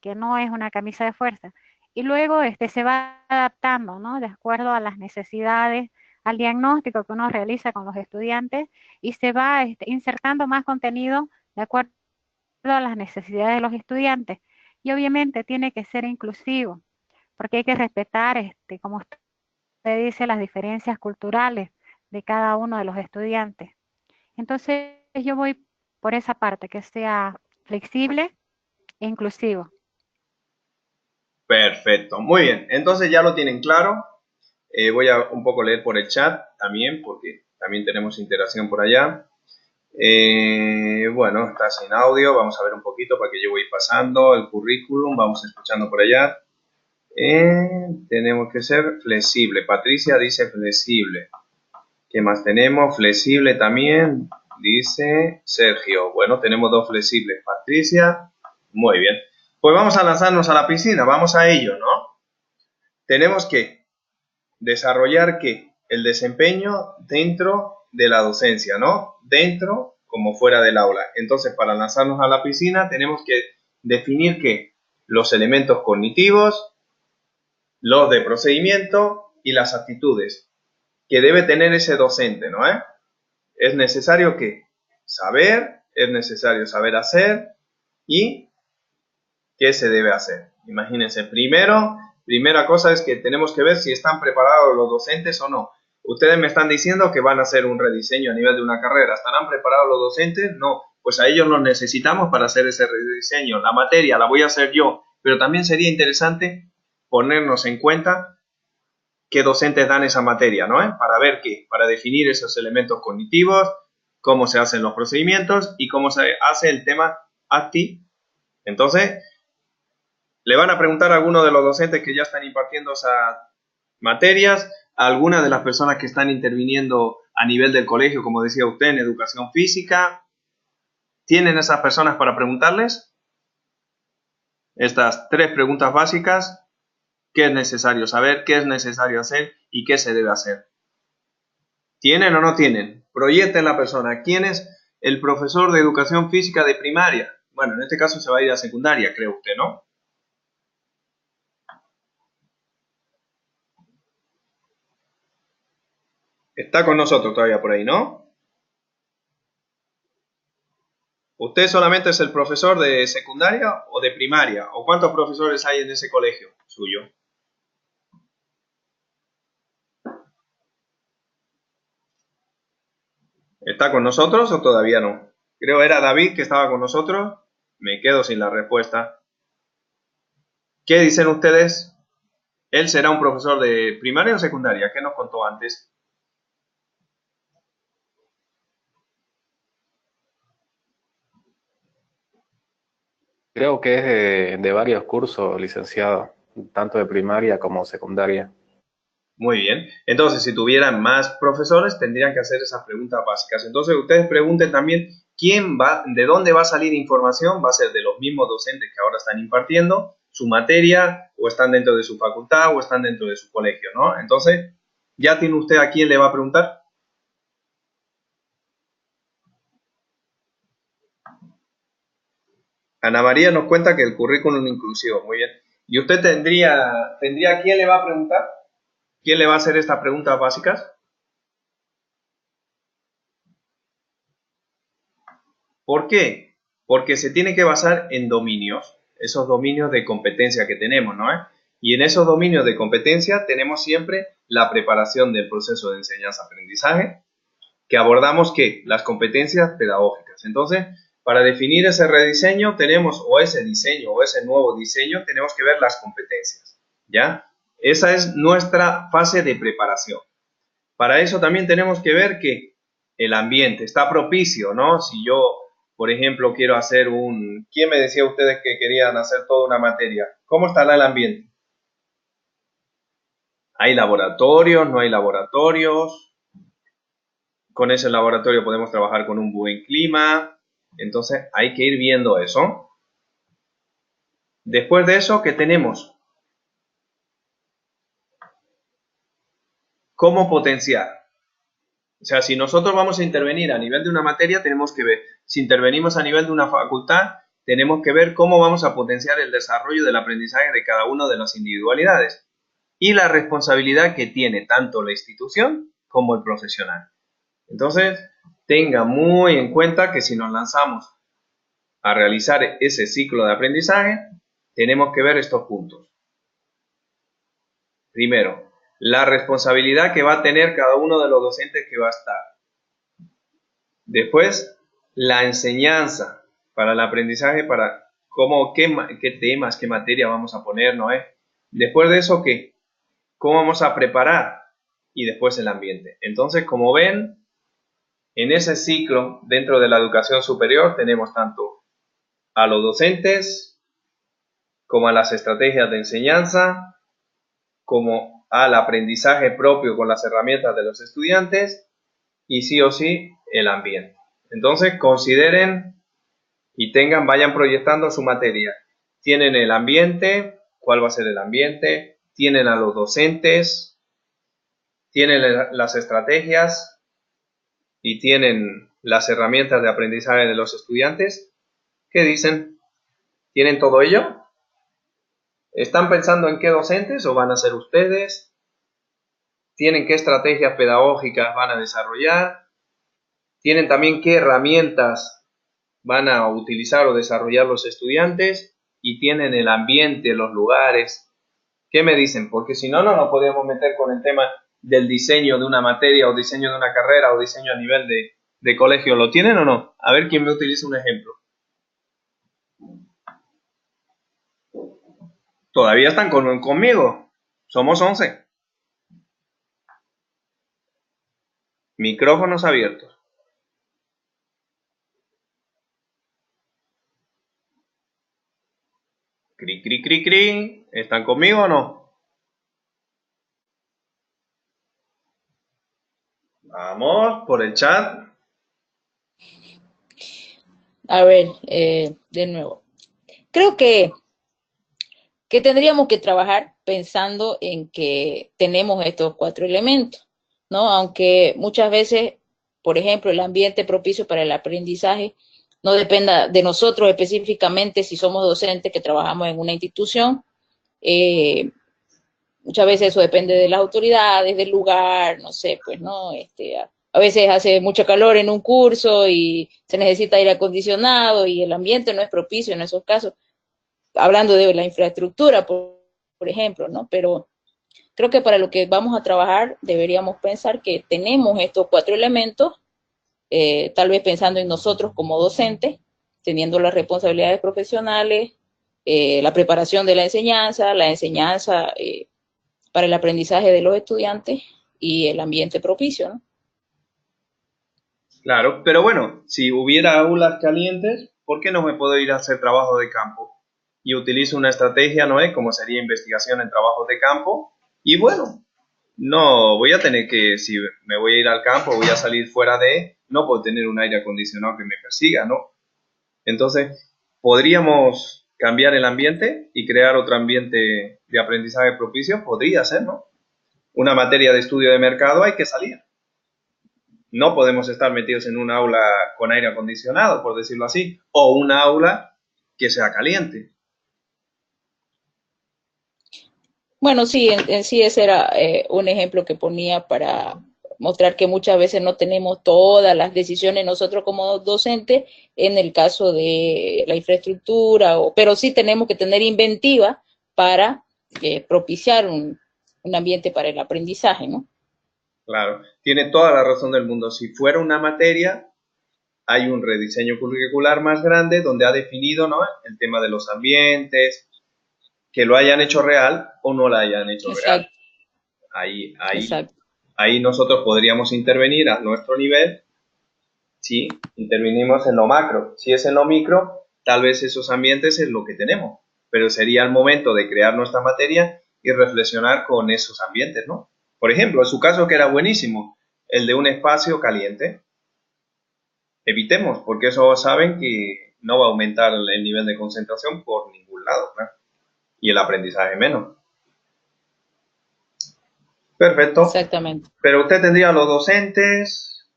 que no es una camisa de fuerza, y luego se va adaptando, ¿no? De acuerdo a las necesidades, al diagnóstico que uno realiza con los estudiantes, y se va insertando más contenido de acuerdo a las necesidades de los estudiantes. Y obviamente tiene que ser inclusivo, porque hay que respetar, como usted dice, las diferencias culturales de cada uno de los estudiantes. Entonces yo voy por esa parte, que sea flexible e inclusivo. Perfecto, muy bien. Entonces ya lo tienen claro. Voy a un poco leer por el chat también, porque también tenemos interacción por allá. Bueno, está sin audio. Vamos a ver un poquito para que yo voy pasando el currículum. Vamos escuchando por allá. Tenemos que ser flexible. Patricia dice flexible. ¿Qué más tenemos? Flexible también, dice Sergio. Bueno, tenemos dos flexibles. Patricia, muy bien. Pues vamos a lanzarnos a la piscina. Vamos a ello, ¿no? Tenemos que desarrollar ¿qué? El desempeño dentro de la docencia, ¿no? Dentro como fuera del aula. Entonces, para lanzarnos a la piscina, tenemos que definir ¿qué? Los elementos cognitivos, los de procedimiento y las actitudes que debe tener ese docente, ¿no? Es necesario ¿qué? Saber, es necesario saber hacer y ¿qué se debe hacer? Imagínense, primera cosa es que tenemos que ver si están preparados los docentes o no. Ustedes me están diciendo que van a hacer un rediseño a nivel de una carrera. ¿Estarán preparados los docentes? No. Pues a ellos los necesitamos para hacer ese rediseño. La materia la voy a hacer yo, pero también sería interesante ponernos en cuenta qué docentes dan esa materia, ¿no? Para ver qué, para definir esos elementos cognitivos, cómo se hacen los procedimientos y cómo se hace el tema acti. Entonces, le van a preguntar a algunos de los docentes que ya están impartiendo esas materias, a algunas de las personas que están interviniendo a nivel del colegio, como decía usted, en educación física. ¿Tienen esas personas para preguntarles? Estas 3 preguntas básicas. ¿Qué es necesario saber? ¿Qué es necesario hacer? ¿Y qué se debe hacer? ¿Tienen o no tienen? Proyecten la persona. ¿Quién es el profesor de educación física de primaria? Bueno, en este caso se va a ir a secundaria, cree usted, ¿no? Está con nosotros todavía por ahí, ¿no? ¿Usted solamente es el profesor de secundaria o de primaria? ¿O cuántos profesores hay en ese colegio suyo? ¿Está con nosotros o todavía no? Creo era David que estaba con nosotros. Me quedo sin la respuesta. ¿Qué dicen ustedes? ¿Él será un profesor de primaria o secundaria? ¿Qué nos contó antes? Creo que es de varios cursos, licenciado, tanto de primaria como secundaria. Muy bien. Entonces, si tuvieran más profesores, tendrían que hacer esas preguntas básicas. Entonces, ustedes pregunten también de dónde va a salir información. ¿Va a ser de los mismos docentes que ahora están impartiendo su materia, o están dentro de su facultad, o están dentro de su colegio, ¿no? Entonces, ¿ya tiene usted a quién le va a preguntar? Ana María nos cuenta que el currículum inclusivo. Muy bien. ¿Y usted tendría a quién le va a preguntar? ¿Quién le va a hacer estas preguntas básicas? ¿Por qué? Porque se tiene que basar en dominios, esos dominios de competencia que tenemos, ¿no? Y en esos dominios de competencia tenemos siempre la preparación del proceso de enseñanza-aprendizaje, que abordamos ¿qué? Las competencias pedagógicas. Entonces, para definir ese rediseño tenemos, o ese diseño, o ese nuevo diseño, tenemos que ver las competencias, ¿ya? Esa es nuestra fase de preparación. Para eso también tenemos que ver que el ambiente está propicio, ¿no? Si yo, por ejemplo, quiero hacer un... ¿Quién me decía ustedes que querían hacer toda una materia? ¿Cómo estará el ambiente? ¿Hay laboratorios? ¿No hay laboratorios? Con ese laboratorio podemos trabajar con un buen clima. Entonces hay que ir viendo eso. Después de eso, ¿qué tenemos? ¿Cómo potenciar? O sea, si nosotros vamos a intervenir a nivel de una materia, tenemos que ver. Si intervenimos a nivel de una facultad, tenemos que ver cómo vamos a potenciar el desarrollo del aprendizaje de cada una de las individualidades y la responsabilidad que tiene tanto la institución como el profesional. Entonces, tenga muy en cuenta que si nos lanzamos a realizar ese ciclo de aprendizaje, tenemos que ver estos puntos. Primero, la responsabilidad que va a tener cada uno de los docentes que va a estar. Después, la enseñanza para el aprendizaje, para qué temas, qué materia vamos a poner, ¿no es? Después de eso, ¿qué? ¿Cómo vamos a preparar? Y después el ambiente. Entonces, como ven, en ese ciclo, dentro de la educación superior, tenemos tanto a los docentes, como a las estrategias de enseñanza, como al aprendizaje propio con las herramientas de los estudiantes, y sí o sí, el ambiente. Entonces, consideren y vayan proyectando su materia. Tienen el ambiente, ¿cuál va a ser el ambiente? Tienen a los docentes, tienen las estrategias y tienen las herramientas de aprendizaje de los estudiantes. ¿Qué dicen? ¿Tienen todo ello? ¿Están pensando en qué docentes o van a ser ustedes? ¿Tienen qué estrategias pedagógicas van a desarrollar? ¿Tienen también qué herramientas van a utilizar o desarrollar los estudiantes? ¿Y tienen el ambiente, los lugares? ¿Qué me dicen? Porque si no, no nos podemos meter con el tema del diseño de una materia o diseño de una carrera o diseño a nivel de colegio. ¿Lo tienen o no? A ver quién me utiliza un ejemplo. ¿Todavía están conmigo? Somos 11. Micrófonos abiertos. Cri, cri, cri, cri. ¿Están conmigo o no? Vamos, por el chat. A ver, de nuevo. Creo que tendríamos que trabajar pensando en que tenemos estos 4 elementos, ¿no? Aunque muchas veces, por ejemplo, el ambiente propicio para el aprendizaje no dependa de nosotros específicamente si somos docentes que trabajamos en una institución. Muchas veces eso depende de las autoridades, del lugar, no sé, pues, ¿no? A veces hace mucho calor en un curso y se necesita aire acondicionado y el ambiente no es propicio en esos casos, hablando de la infraestructura, por ejemplo, ¿no? Pero creo que para lo que vamos a trabajar deberíamos pensar que tenemos estos 4 elementos, tal vez pensando en nosotros como docentes, teniendo las responsabilidades profesionales, la preparación de la enseñanza para el aprendizaje de los estudiantes y el ambiente propicio, ¿no? Claro, pero bueno, si hubiera aulas calientes, ¿por qué no me puedo ir a hacer trabajo de campo? Y utilizo una estrategia, ¿no es? Como sería investigación en trabajos de campo. Y bueno, no voy a tener que, si me voy a ir al campo, voy a salir fuera no puedo tener un aire acondicionado que me persiga, ¿no? Entonces, podríamos cambiar el ambiente y crear otro ambiente de aprendizaje propicio. Podría ser, ¿no? Una materia de estudio de mercado hay que salir. No podemos estar metidos en un aula con aire acondicionado, por decirlo así, o un aula que sea caliente. Bueno, sí, en sí ese era un ejemplo que ponía para mostrar que muchas veces no tenemos todas las decisiones nosotros como docentes en el caso de la infraestructura, pero sí tenemos que tener inventiva para propiciar un ambiente para el aprendizaje, ¿no? Claro, tiene toda la razón del mundo. Si fuera una materia, hay un rediseño curricular más grande donde ha definido, ¿no?, el tema de los ambientes, que lo hayan hecho real o no lo hayan hecho real. Exacto. Ahí nosotros podríamos intervenir a nuestro nivel si intervenimos en lo macro. Si es en lo micro, tal vez esos ambientes es lo que tenemos, pero sería el momento de crear nuestra materia y reflexionar con esos ambientes, ¿no? Por ejemplo, en su caso, que era buenísimo, el de un espacio caliente, evitemos, porque eso saben que no va a aumentar el nivel de concentración por ningún lado, ¿no? Y el aprendizaje menos. Perfecto. Exactamente. Pero usted tendría los docentes,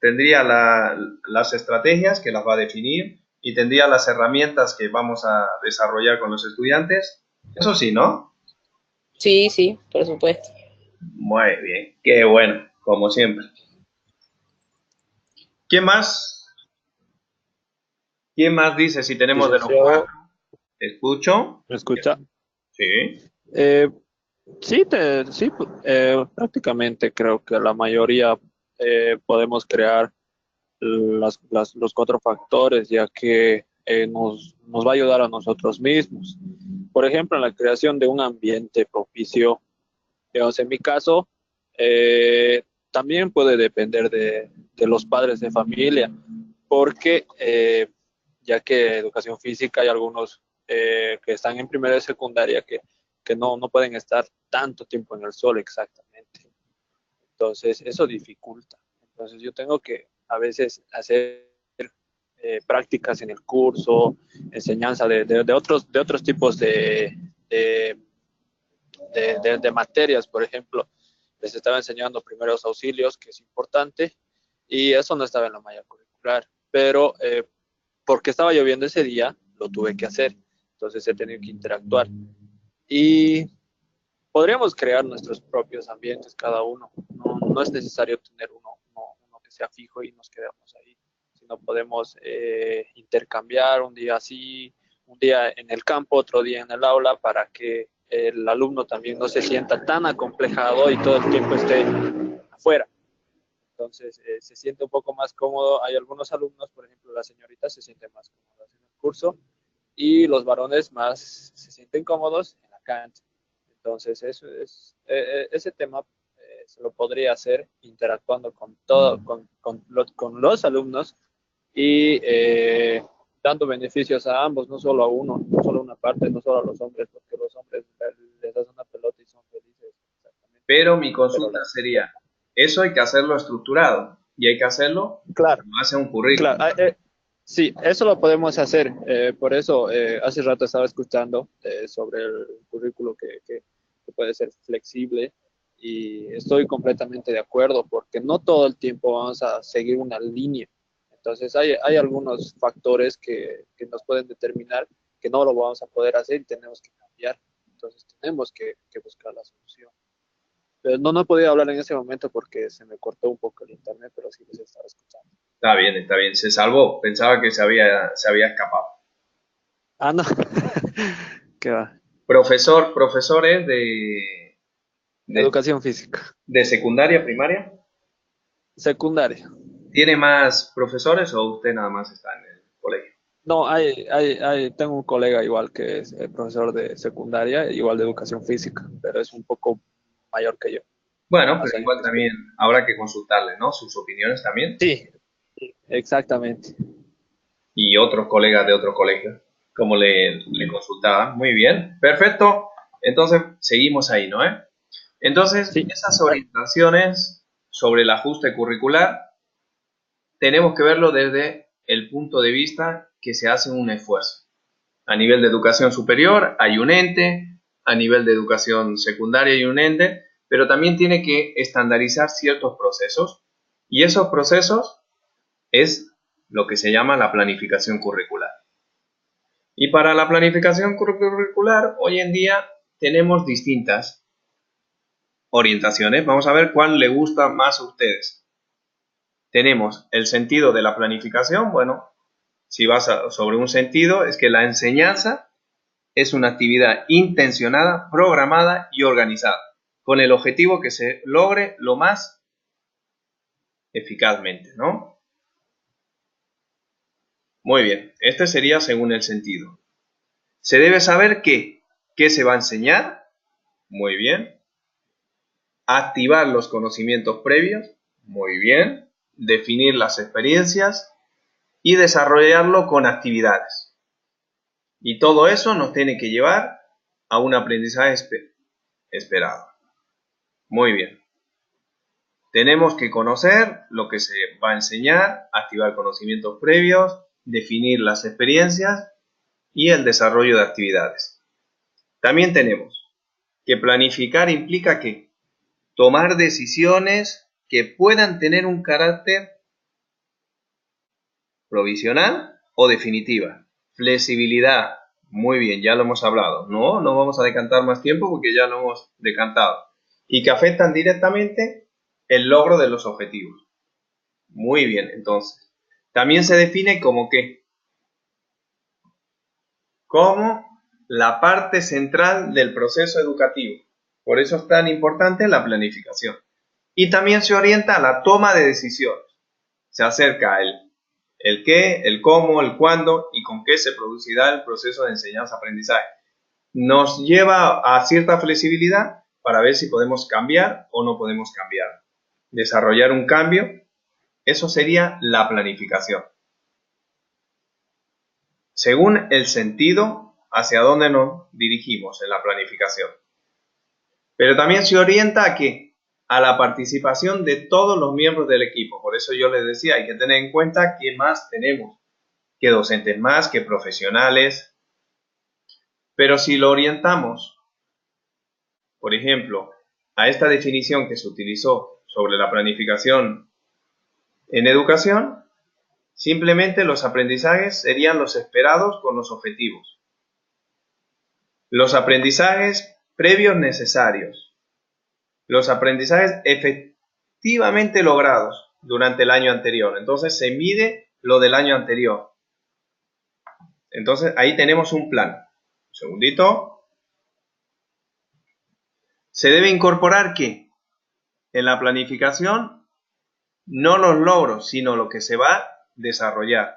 tendría las estrategias que las va a definir y tendría las herramientas que vamos a desarrollar con los estudiantes. Eso sí, ¿no? Sí, sí, por supuesto. Muy bien, qué bueno, como siempre. ¿Quién más? ¿Quién más dice si tenemos de los cuatro? ¿Escucho? ¿Me escucha? Sí. Sí, prácticamente creo que la mayoría podemos crear los 4 factores, ya que nos va a ayudar a nosotros mismos. Por ejemplo, en la creación de un ambiente propicio, digamos, en mi caso, también puede depender de los padres de familia, porque ya que educación física hay algunos que están en primera y secundaria que no pueden estar tanto tiempo en el sol exactamente. Entonces, eso dificulta. Entonces, yo tengo que a veces hacer prácticas en el curso, enseñanza de otros tipos de materias. Por ejemplo, les estaba enseñando primeros auxilios, que es importante, y eso no estaba en la malla curricular, pero porque estaba lloviendo ese día, lo tuve que hacer. Entonces he tenido que interactuar. Y podríamos crear nuestros propios ambientes cada uno. No es necesario tener uno que sea fijo y nos quedemos ahí, sino podemos intercambiar un día así, un día en el campo, otro día en el aula, para que el alumno también no se sienta tan acomplejado y todo el tiempo esté afuera. Entonces se siente un poco más cómodo. Hay algunos alumnos, por ejemplo, las señoritas se sienten más cómodas en el curso y los varones más se sienten cómodos en la cancha. Entonces, eso ese tema se lo podría hacer interactuando con los alumnos y dando beneficios a ambos, no solo a uno, no solo a una parte, no solo a los hombres, porque los hombres les das una pelota y son felices. Pero mi consulta sería, eso hay que hacerlo estructurado y hay que hacerlo como hace un currículum. Claro. Sí, eso lo podemos hacer. Por eso hace rato estaba escuchando sobre el currículo que puede ser flexible y estoy completamente de acuerdo porque no todo el tiempo vamos a seguir una línea. Entonces hay algunos factores que nos pueden determinar que no lo vamos a poder hacer y tenemos que cambiar. Entonces tenemos que buscar la solución. Pero no he podido hablar en ese momento porque se me cortó un poco el internet, pero sí les estaba escuchando. Está bien, se salvó. Pensaba que se había escapado. Ah, no. ¿Qué va? Profesores de educación física. ¿De secundaria, primaria? Secundaria. ¿Tiene más profesores o usted nada más está en el colegio? No, tengo un colega igual que es profesor de secundaria, igual de educación física, pero es un poco mayor que yo. Bueno, pero igual también habrá que consultarle, ¿no? Sus opiniones también. Sí, exactamente. Y otros colegas de otro colegio, como le consultaban. Muy bien, perfecto. Entonces, seguimos ahí, ¿no? Entonces, sí. Esas orientaciones sobre el ajuste curricular, tenemos que verlo desde el punto de vista que se hace un esfuerzo. A nivel de educación superior hay un ente, a nivel de educación secundaria hay un ente, pero también tiene que estandarizar ciertos procesos y esos procesos es lo que se llama la planificación curricular. Y para la planificación curricular hoy en día tenemos distintas orientaciones. Vamos a ver cuál le gusta más a ustedes. Tenemos el sentido de la planificación. Bueno, si vas sobre un sentido es que la enseñanza es una actividad intencionada, programada y organizada, con el objetivo que se logre lo más eficazmente, ¿no? Muy bien, este sería según el sentido. Se debe saber qué se va a enseñar, muy bien. Activar los conocimientos previos, muy bien. Definir las experiencias y desarrollarlo con actividades. Y todo eso nos tiene que llevar a un aprendizaje esperado. Muy bien. Tenemos que conocer lo que se va a enseñar, activar conocimientos previos, definir las experiencias y el desarrollo de actividades. También tenemos que planificar implica que tomar decisiones que puedan tener un carácter provisional o definitiva. Flexibilidad, muy bien, ya lo hemos hablado. No vamos a decantar más tiempo porque ya lo hemos decantado. Y que afectan directamente el logro de los objetivos. Muy bien, entonces. También se define como ¿qué? Como la parte central del proceso educativo. Por eso es tan importante la planificación. Y también se orienta a la toma de decisiones. Se acerca el qué, el cómo, el cuándo y con qué se producirá el proceso de enseñanza-aprendizaje. Nos lleva a cierta flexibilidad para ver si podemos cambiar o no podemos cambiar. Desarrollar un cambio, eso sería la planificación. Según el sentido hacia dónde nos dirigimos en la planificación. Pero también se orienta a ¿qué? A la participación de todos los miembros del equipo. Por eso yo les decía, hay que tener en cuenta qué más tenemos, qué docentes más, qué profesionales. Pero si lo orientamos, por ejemplo, a esta definición que se utilizó sobre la planificación en educación, simplemente los aprendizajes serían los esperados con los objetivos. Los aprendizajes previos necesarios. Los aprendizajes efectivamente logrados durante el año anterior. Entonces se mide lo del año anterior. Entonces ahí tenemos un plan. Un segundito. Se debe incorporar ¿qué? En la planificación, no los logros, sino lo que se va a desarrollar.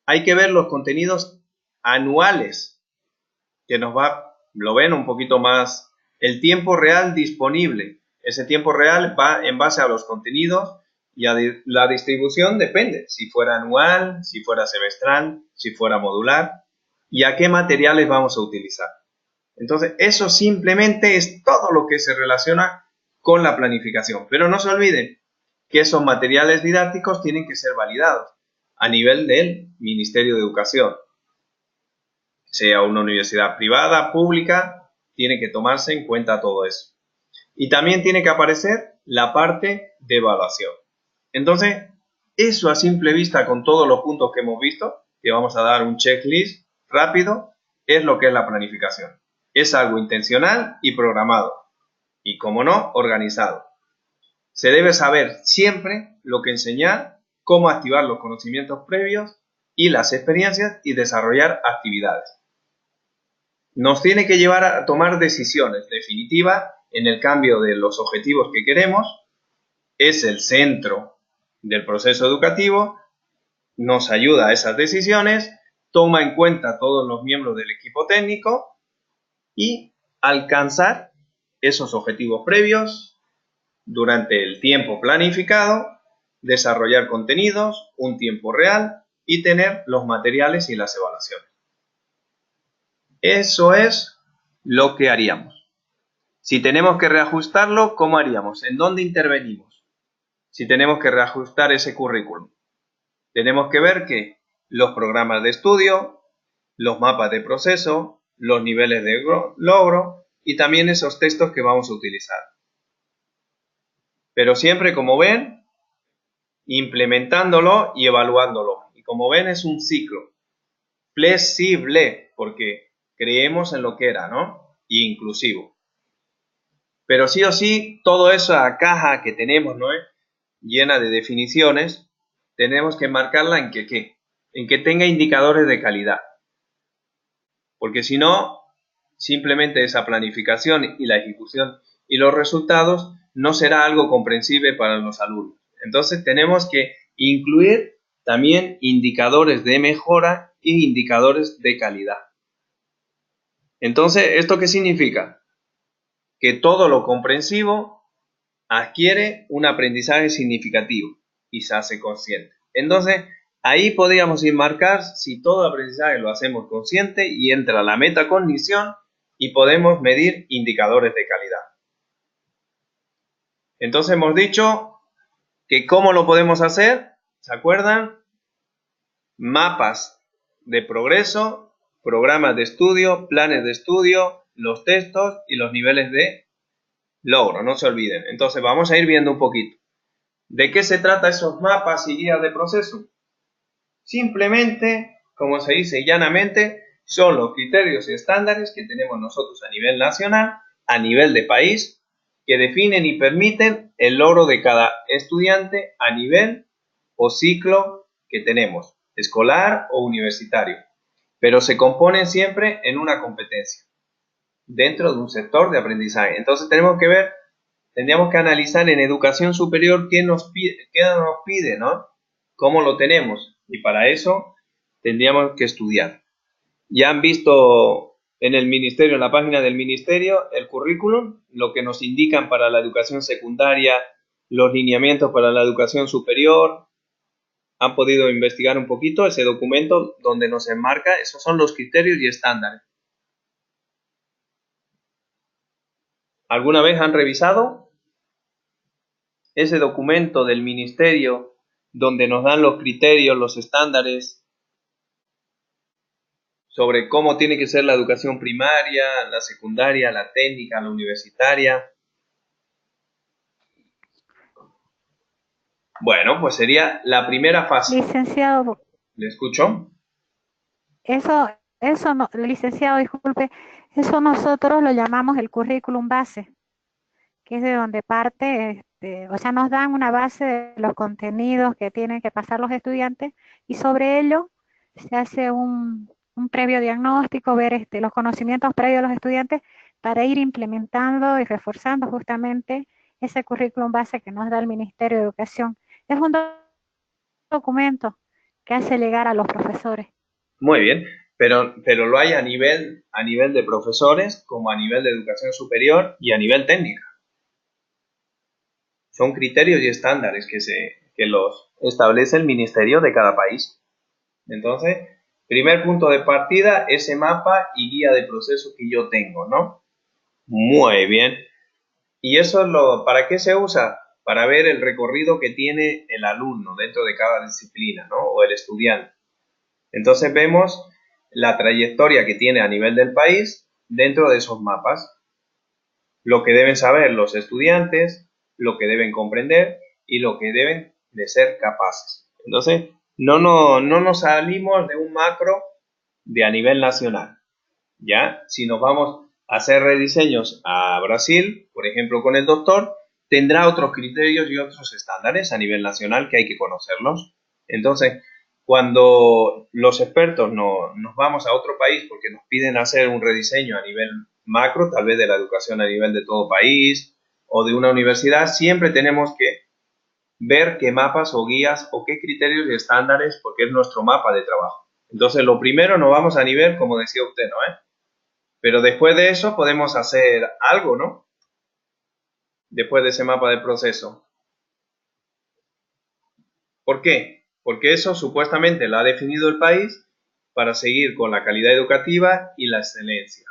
Hay que ver los contenidos anuales, que lo ven un poquito más. El tiempo real disponible. Ese tiempo real va en base a los contenidos y a la distribución depende. Si fuera anual, si fuera semestral, si fuera modular y a qué materiales vamos a utilizar. Entonces, eso simplemente es todo lo que se relaciona con la planificación. Pero no se olviden que esos materiales didácticos tienen que ser validados a nivel del Ministerio de Educación. Sea una universidad privada, pública, tiene que tomarse en cuenta todo eso. Y también tiene que aparecer la parte de evaluación. Entonces, eso a simple vista con todos los puntos que hemos visto, que vamos a dar un checklist rápido, es lo que es la planificación. Es algo intencional y programado. Y, como no, organizado. Se debe saber siempre lo que enseñar, cómo activar los conocimientos previos y las experiencias y desarrollar actividades. Nos tiene que llevar a tomar decisiones definitivas en el cambio de los objetivos que queremos. Es el centro del proceso educativo. Nos ayuda a esas decisiones. Toma en cuenta a todos los miembros del equipo técnico y alcanzar esos objetivos previos durante el tiempo planificado, desarrollar contenidos, un tiempo real y tener los materiales y las evaluaciones. Eso es lo que haríamos. Si tenemos que reajustarlo, ¿cómo haríamos? ¿En dónde intervenimos? Si tenemos que reajustar ese currículum. Tenemos que ver que los programas de estudio, los mapas de proceso, los niveles de logro y también esos textos que vamos a utilizar. Pero siempre, como ven, implementándolo y evaluándolo. Y como ven, es un ciclo flexible, porque creemos en lo que era, ¿no? Y inclusivo. Pero sí o sí, toda esa caja que tenemos, ¿no? Llena de definiciones, tenemos que marcarla en que tenga indicadores de calidad. porque si no, simplemente esa planificación y la ejecución y los resultados no será algo comprensible para los alumnos. Entonces tenemos que incluir también indicadores de mejora y indicadores de calidad. Entonces, ¿esto qué significa? Que todo lo comprensivo adquiere un aprendizaje significativo y se hace consciente. Entonces, ahí podríamos enmarcar si todo aprendizaje lo hacemos consciente y entra la metacognición y podemos medir indicadores de calidad. Entonces hemos dicho que ¿cómo lo podemos hacer? ¿Se acuerdan? Mapas de progreso, programas de estudio, planes de estudio, los textos y los niveles de logro, no se olviden. Entonces vamos a ir viendo un poquito. ¿De qué se trata esos mapas y guías de proceso? Simplemente, como se dice llanamente, son los criterios y estándares que tenemos nosotros a nivel nacional, a nivel de país, que definen y permiten el logro de cada estudiante a nivel o ciclo que tenemos, escolar o universitario, pero se componen siempre en una competencia, dentro de un sector de aprendizaje. Entonces tendríamos que analizar en educación superior qué nos pide, ¿no? ¿Cómo lo tenemos? Y para eso tendríamos que estudiar. Ya han visto en el ministerio, en la página del ministerio, el currículum, lo que nos indican para la educación secundaria, los lineamientos para la educación superior. Han podido investigar un poquito ese documento donde nos enmarca, esos son los criterios y estándares. ¿Alguna vez han revisado ese documento del ministerio donde nos dan los criterios, los estándares sobre cómo tiene que ser la educación primaria, la secundaria, la técnica, la universitaria? Bueno, pues sería la primera fase. Licenciado. ¿Le escucho? Eso no, licenciado, disculpe, eso nosotros lo llamamos el currículum base, que es de donde parte, o sea, nos dan una base de los contenidos que tienen que pasar los estudiantes y sobre ello se hace un previo diagnóstico, ver los conocimientos previos de los estudiantes para ir implementando y reforzando justamente ese currículum base que nos da el Ministerio de Educación. Es un documento que hace llegar a los profesores. Muy bien, pero lo hay a nivel de profesores, como a nivel de educación superior y a nivel técnica. Son criterios y estándares que los establece el ministerio de cada país. Entonces, primer punto de partida, ese mapa y guía de proceso que yo tengo, ¿no? Muy bien. ¿Y eso para qué se usa? Para ver el recorrido que tiene el alumno dentro de cada disciplina, ¿no? O el estudiante. Entonces vemos la trayectoria que tiene a nivel del país dentro de esos mapas. Lo que deben saber los estudiantes, lo que deben comprender y lo que deben de ser capaces. Entonces, no nos salimos de un macro de a nivel nacional, ¿ya? Si nos vamos a hacer rediseños a Brasil, por ejemplo con el doctor, tendrá otros criterios y otros estándares a nivel nacional que hay que conocerlos. Entonces, cuando los expertos nos vamos a otro país porque nos piden hacer un rediseño a nivel macro, tal vez de la educación a nivel de todo país o de una universidad, siempre tenemos que ver qué mapas o guías o qué criterios y estándares, porque es nuestro mapa de trabajo. Entonces, lo primero nos vamos a nivel, como decía usted, ¿no? Pero después de eso podemos hacer algo, ¿no? Después de ese mapa de proceso. ¿Por qué? Porque eso supuestamente lo ha definido el país para seguir con la calidad educativa y la excelencia.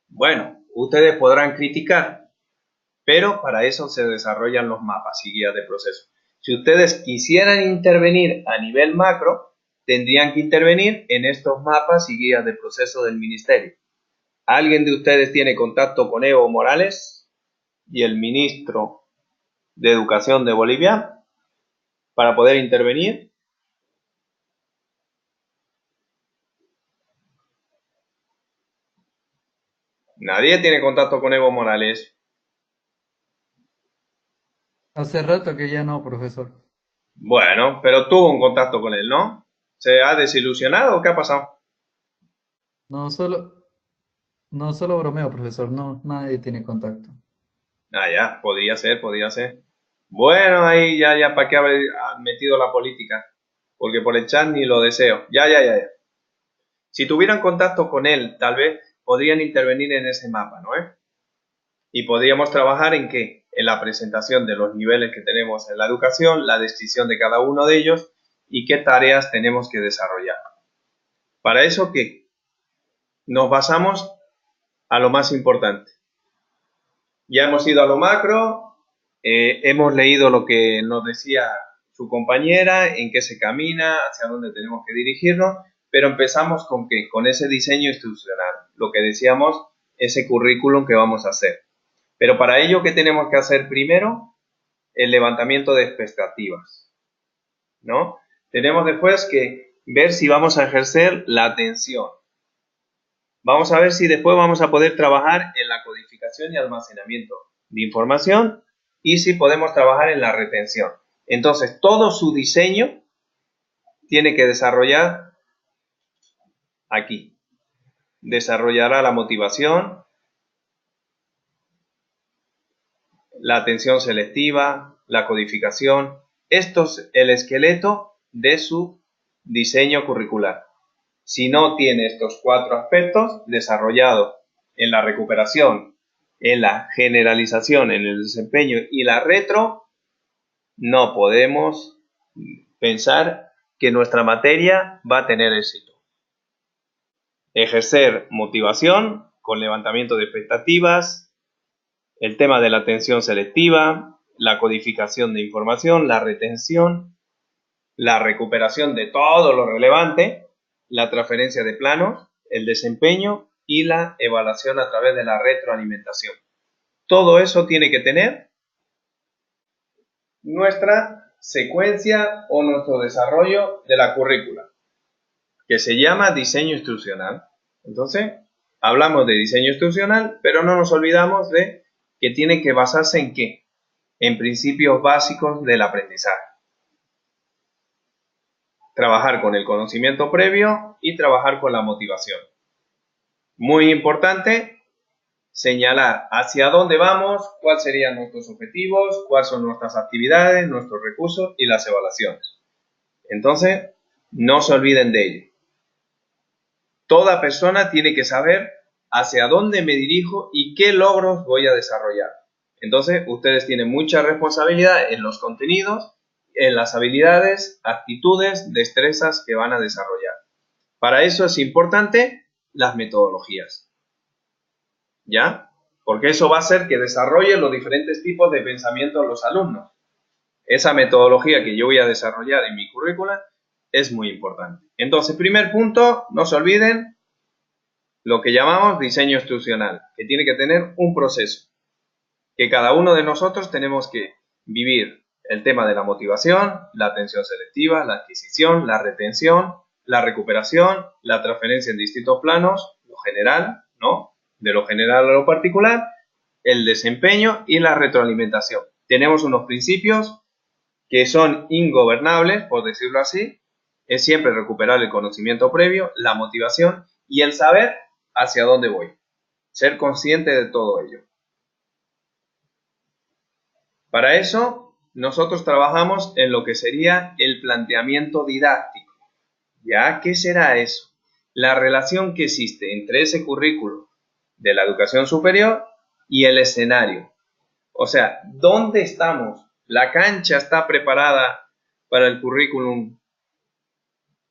Bueno, ustedes podrán criticar, pero para eso se desarrollan los mapas y guías de proceso. Si ustedes quisieran intervenir a nivel macro, tendrían que intervenir en estos mapas y guías de proceso del ministerio. ¿Alguien de ustedes tiene contacto con Evo Morales y el ministro de Educación de Bolivia para poder intervenir? Nadie tiene contacto con Evo Morales. Hace rato que ya no, profesor. Bueno, pero tuvo un contacto con él, ¿no? ¿Se ha desilusionado o qué ha pasado? No, solo No, solo bromeo, profesor. No, nadie tiene contacto. Ah, ya, podría ser, podría ser. Bueno, ahí ya, ¿para qué haber metido la política? Porque por el chat ni lo deseo. Ya. Si tuvieran contacto con él, tal vez podrían intervenir en ese mapa, ¿no? Y podríamos trabajar en qué? En la presentación de los niveles que tenemos en la educación, la descripción de cada uno de ellos y qué tareas tenemos que desarrollar. Para eso, ¿qué? Nos basamos a lo más importante. Ya hemos ido a lo macro, hemos leído lo que nos decía su compañera, en qué se camina, hacia dónde tenemos que dirigirnos, pero empezamos con ¿qué? Con ese diseño institucional, lo que decíamos, ese currículum que vamos a hacer. Pero para ello, ¿qué tenemos que hacer primero? El levantamiento de expectativas, ¿no? Tenemos después que ver si vamos a ejercer la atención. Vamos a ver si después vamos a poder trabajar en la codificación y almacenamiento de información y si podemos trabajar en la retención. Entonces, todo su diseño tiene que desarrollar aquí. Desarrollará la motivación, la atención selectiva, la codificación. Esto es el esqueleto de su diseño curricular. Si no tiene estos 4 aspectos desarrollados en la recuperación, en la generalización, en el desempeño y la retro, no podemos pensar que nuestra materia va a tener éxito. Ejercer motivación con levantamiento de expectativas, el tema de la atención selectiva, la codificación de información, la retención, la recuperación de todo lo relevante, la transferencia de planos, el desempeño y la evaluación a través de la retroalimentación. Todo eso tiene que tener nuestra secuencia o nuestro desarrollo de la currícula, que se llama diseño instruccional. Entonces, hablamos de diseño instruccional, pero no nos olvidamos de que tiene que basarse en ¿qué? En principios básicos del aprendizaje. Trabajar con el conocimiento previo y trabajar con la motivación. Muy importante, señalar hacia dónde vamos, cuáles serían nuestros objetivos, cuáles son nuestras actividades, nuestros recursos y las evaluaciones. Entonces, no se olviden de ello. Toda persona tiene que saber hacia dónde me dirijo y qué logros voy a desarrollar. Entonces, ustedes tienen mucha responsabilidad en los contenidos, en las habilidades, actitudes, destrezas que van a desarrollar. Para eso es importante las metodologías. ¿Ya? Porque eso va a hacer que desarrollen los diferentes tipos de pensamiento de los alumnos. Esa metodología que yo voy a desarrollar en mi currícula es muy importante. Entonces, primer punto, no se olviden lo que llamamos diseño instruccional, que tiene que tener un proceso, que cada uno de nosotros tenemos que vivir el tema de la motivación, la atención selectiva, la adquisición, la retención, la recuperación, la transferencia en distintos planos, lo general, ¿no? De lo general a lo particular, el desempeño y la retroalimentación. Tenemos unos principios que son ingobernables, por decirlo así, es siempre recuperar el conocimiento previo, la motivación y el saber hacia dónde voy. Ser consciente de todo ello. Para eso, nosotros trabajamos en lo que sería el planteamiento didáctico. ¿Ya? ¿Qué será eso? La relación que existe entre ese currículo de la educación superior y el escenario. O sea, ¿dónde estamos? La cancha está preparada para el currículum,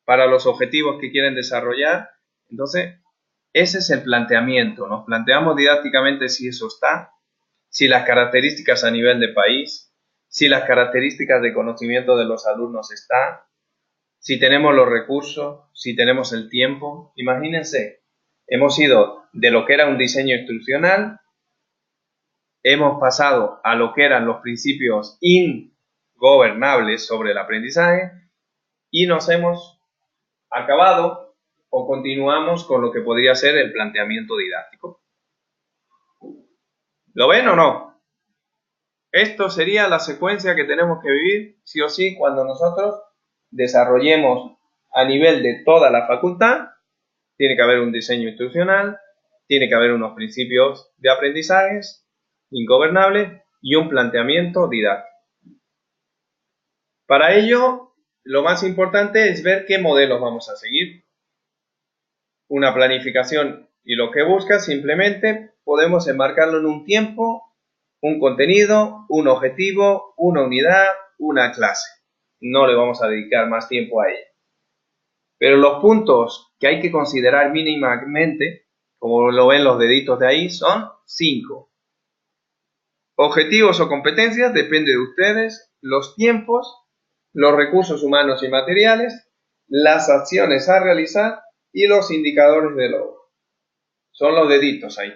para los objetivos que quieren desarrollar. Entonces, ese es el planteamiento. Nos planteamos didácticamente si eso está, si las características a nivel de país, si las características de conocimiento de los alumnos están, si tenemos los recursos, si tenemos el tiempo. Imagínense, hemos ido de lo que era un diseño instruccional, hemos pasado a lo que eran los principios ingobernables sobre el aprendizaje y nos hemos acabado o continuamos con lo que podría ser el planteamiento didáctico. ¿Lo ven o no? Esto sería la secuencia que tenemos que vivir sí o sí cuando nosotros desarrollemos a nivel de toda la facultad. Tiene que haber un diseño instruccional, tiene que haber unos principios de aprendizajes ingobernables y un planteamiento didáctico. Para ello, lo más importante es ver qué modelos vamos a seguir. Una planificación y lo que busca simplemente podemos enmarcarlo en un tiempo, un contenido, un objetivo, una unidad, una clase. No le vamos a dedicar más tiempo a ella. Pero los puntos que hay que considerar mínimamente, como lo ven los deditos de ahí, son 5. Objetivos o competencias, depende de ustedes, los tiempos, los recursos humanos y materiales, las acciones a realizar y los indicadores de logro. Son los deditos ahí.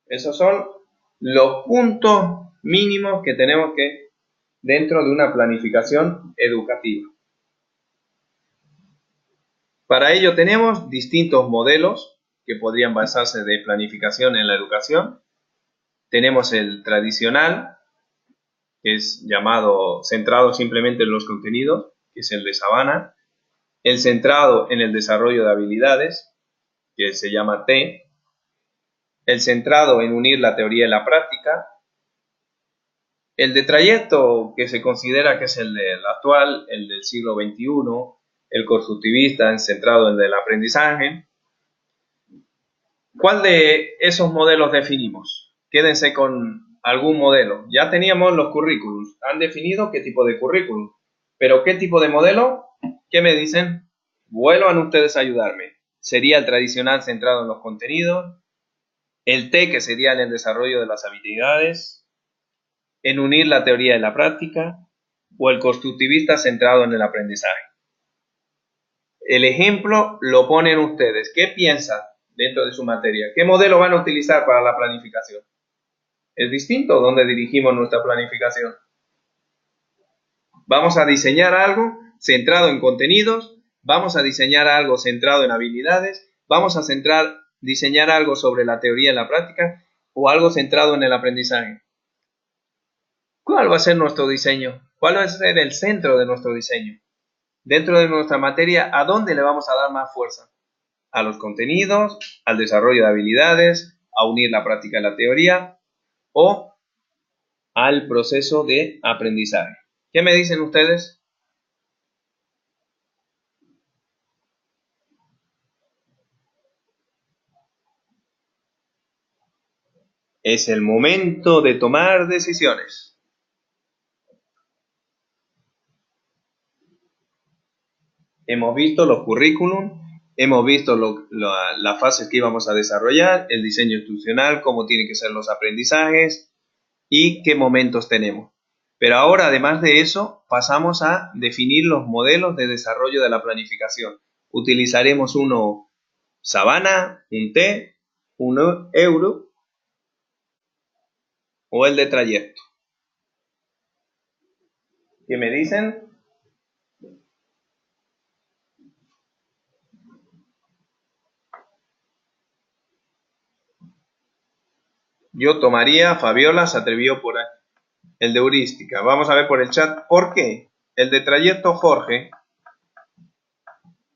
Esos son los puntos mínimos que tenemos que dentro de una planificación educativa. Para ello tenemos distintos modelos que podrían basarse de planificación en la educación. Tenemos el tradicional, que es llamado centrado simplemente en los contenidos, que es el de Savannah. El centrado en el desarrollo de habilidades, que se llama T. El centrado en unir la teoría y la práctica. El de trayecto, que se considera que es el del actual, el del siglo XXI. El constructivista, centrado en el aprendizaje. ¿Cuál de esos modelos definimos? Quédense con algún modelo. Ya teníamos los currículums. Han definido qué tipo de currículum. ¿Pero qué tipo de modelo? ¿Qué me dicen? Vuelvan ustedes a ayudarme. Sería el tradicional centrado en los contenidos. El T, que sería en el desarrollo de las habilidades. En unir la teoría y la práctica. O el constructivista centrado en el aprendizaje. El ejemplo lo ponen ustedes. ¿Qué piensan dentro de su materia? ¿Qué modelo van a utilizar para la planificación? ¿Es distinto dónde dirigimos nuestra planificación? Vamos a diseñar algo centrado en contenidos, vamos a diseñar algo centrado en habilidades, vamos a diseñar algo sobre la teoría y la práctica o algo centrado en el aprendizaje. ¿Cuál va a ser nuestro diseño? ¿Cuál va a ser el centro de nuestro diseño? Dentro de nuestra materia, ¿a dónde le vamos a dar más fuerza? ¿A los contenidos, al desarrollo de habilidades, a unir la práctica y la teoría o al proceso de aprendizaje? ¿Qué me dicen ustedes? Es el momento de tomar decisiones. Hemos visto los currículum, hemos visto las fases que íbamos a desarrollar, el diseño institucional, cómo tienen que ser los aprendizajes y qué momentos tenemos. Pero ahora, además de eso, pasamos a definir los modelos de desarrollo de la planificación. Utilizaremos uno Savannah, un T, uno Euro o el de trayecto. ¿Qué me dicen? Yo tomaría, Fabiola se atrevió por el de heurística. Vamos a ver por el chat por qué. El de trayecto Jorge.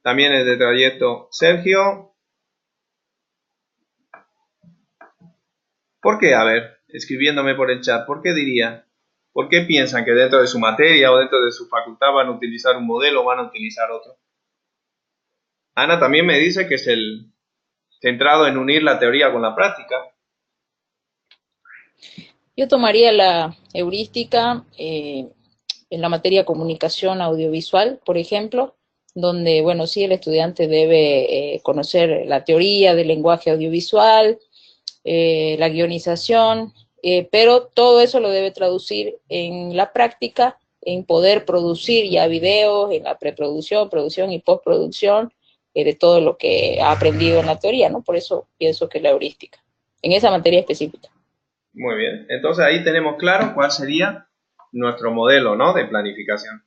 También el de trayecto Sergio. ¿Por qué? A ver, escribiéndome por el chat. ¿Por qué diría? ¿Por qué piensan que dentro de su materia o dentro de su facultad van a utilizar un modelo o van a utilizar otro? Ana también me dice que es el centrado en unir la teoría con la práctica. Yo tomaría la heurística en la materia comunicación audiovisual, por ejemplo, donde, bueno, sí, el estudiante debe conocer la teoría del lenguaje audiovisual, la guionización, pero todo eso lo debe traducir en la práctica, en poder producir ya videos, en la preproducción, producción y postproducción de todo lo que ha aprendido en la teoría, ¿no? Por eso pienso que la heurística, en esa materia específica. Muy bien, entonces ahí tenemos claro cuál sería nuestro modelo, ¿no?, de planificación.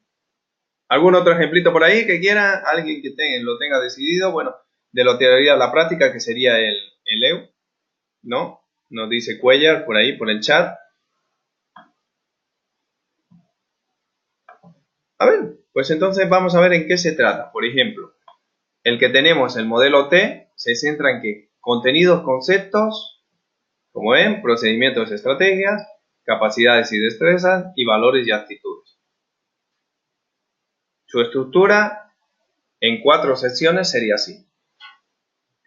¿Algún otro ejemplito por ahí que quiera? ¿Alguien que lo tenga decidido? Bueno, de la teoría a la práctica, que sería el EU, ¿no? Nos dice Cuellar por ahí, por el chat. A ver, pues entonces vamos a ver en qué se trata. Por ejemplo, el que tenemos, el modelo T, se centra en que contenidos, conceptos, como ven, procedimientos, estrategias, capacidades y destrezas, y valores y actitudes. Su estructura en 4 secciones sería así: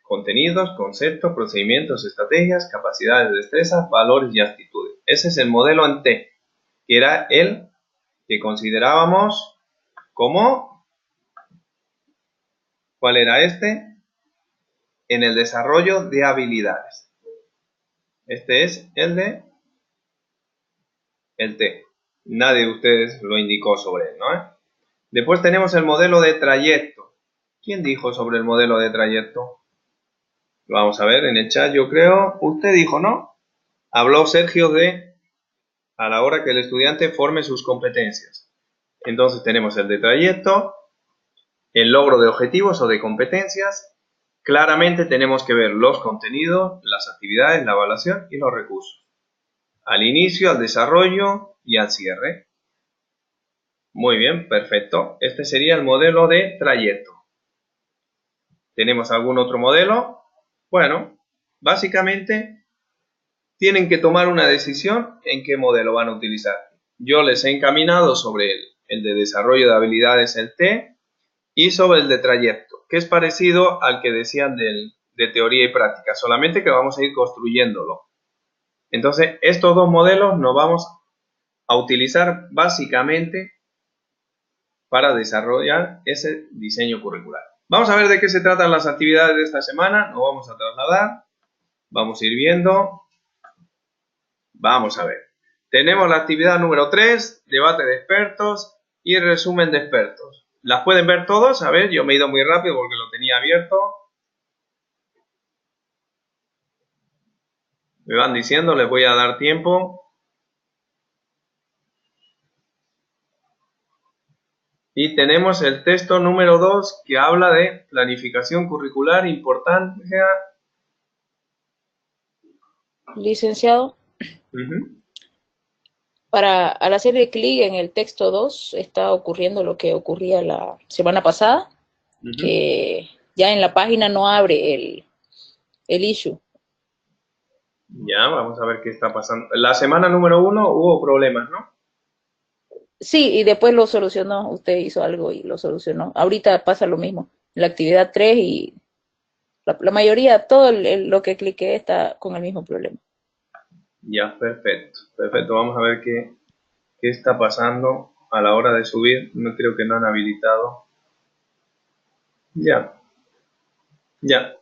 contenidos, conceptos, procedimientos, estrategias, capacidades, destrezas, valores y actitudes. Ese es el modelo en T, que era el que considerábamos como, ¿cuál era este? En el desarrollo de habilidades. Este es el de el T. Nadie de ustedes lo indicó sobre él, ¿no? Después tenemos el modelo de trayecto. ¿Quién dijo sobre el modelo de trayecto? Lo vamos a ver en el chat, yo creo. Usted dijo, ¿no? Habló Sergio de a la hora que el estudiante forme sus competencias. Entonces tenemos el de trayecto, el logro de objetivos o de competencias. Claramente tenemos que ver los contenidos, las actividades, la evaluación y los recursos. Al inicio, al desarrollo y al cierre. Muy bien, perfecto. Este sería el modelo de trayecto. ¿Tenemos algún otro modelo? Bueno, básicamente tienen que tomar una decisión en qué modelo van a utilizar. Yo les he encaminado sobre el de desarrollo de habilidades, el T, y sobre el de trayecto, que es parecido al que decían de teoría y práctica, solamente que vamos a ir construyéndolo. Entonces, estos dos modelos nos vamos a utilizar básicamente para desarrollar ese diseño curricular. Vamos a ver de qué se tratan las actividades de esta semana. Nos vamos a trasladar. Vamos a ir viendo. Vamos a ver. Tenemos la actividad número 3, debate de expertos y resumen de expertos. ¿Las pueden ver todos? A ver, yo me he ido muy rápido porque lo tenía abierto. Me van diciendo, les voy a dar tiempo. Y tenemos el texto número 2 que habla de planificación curricular, importancia. Licenciado, al hacerle clic en el texto 2 está ocurriendo lo que ocurría la semana pasada, que ya en la página no abre el issue. Ya, vamos a ver qué está pasando. La semana número 1 hubo problemas, ¿no? Sí, y después lo solucionó. Usted hizo algo y lo solucionó. Ahorita pasa lo mismo. La actividad 3 y la mayoría, todo lo que cliqué está con el mismo problema. Ya, perfecto. Perfecto, vamos a ver qué está pasando a la hora de subir. No creo que no han habilitado. Ya. Ya.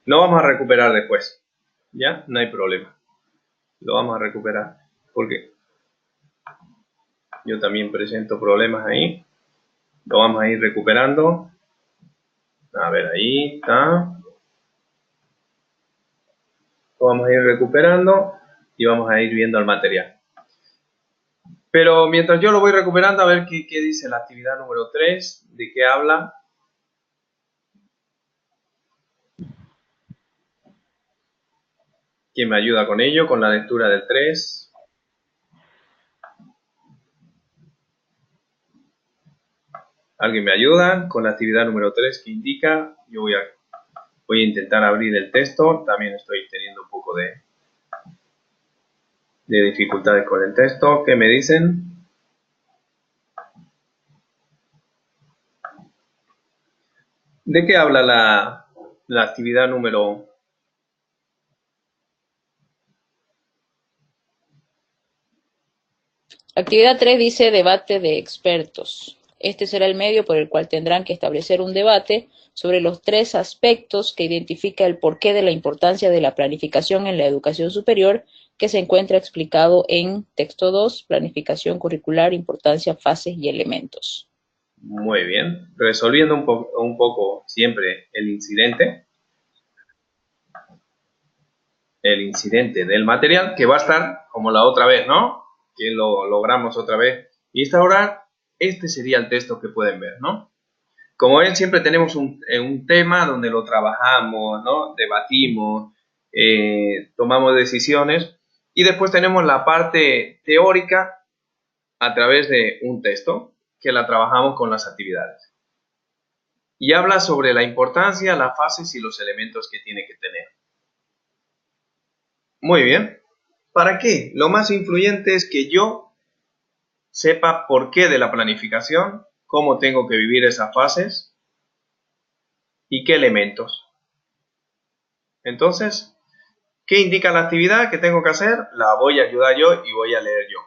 Lo vamos a recuperar después. Ya, no hay problema. Lo vamos a recuperar. Porque yo también presento problemas ahí. Lo vamos a ir recuperando. A ver, ahí está. Lo vamos a ir recuperando y vamos a ir viendo el material. Pero mientras yo lo voy recuperando, a ver qué dice la actividad número 3, de qué habla. ¿Quién me ayuda con ello? Con la lectura del 3. ¿Alguien me ayuda con la actividad número 3 que indica? Yo voy a intentar abrir el texto. También estoy teniendo un poco de dificultades con el texto. ¿Qué me dicen? ¿De qué habla la actividad número? Actividad 3 dice debate de expertos. Este será el medio por el cual tendrán que establecer un debate sobre los 3 aspectos que identifica el porqué de la importancia de la planificación en la educación superior, que se encuentra explicado en texto 2, planificación curricular, importancia, fases y elementos. Muy bien. Resolviendo un poco siempre el incidente del material, que va a estar como la otra vez, ¿no? Que lo logramos otra vez. Y esta hora, este sería el texto que pueden ver, ¿no? Como ven, siempre tenemos un tema donde lo trabajamos, ¿no? Debatimos, tomamos decisiones y después tenemos la parte teórica a través de un texto que la trabajamos con las actividades. Y habla sobre la importancia, las fases y los elementos que tiene que tener. Muy bien. ¿Para qué? Lo más influyente es que yo sepa por qué de la planificación, cómo tengo que vivir esas fases y qué elementos. Entonces, ¿qué indica la actividad que tengo que hacer? La voy a ayudar yo y voy a leer yo.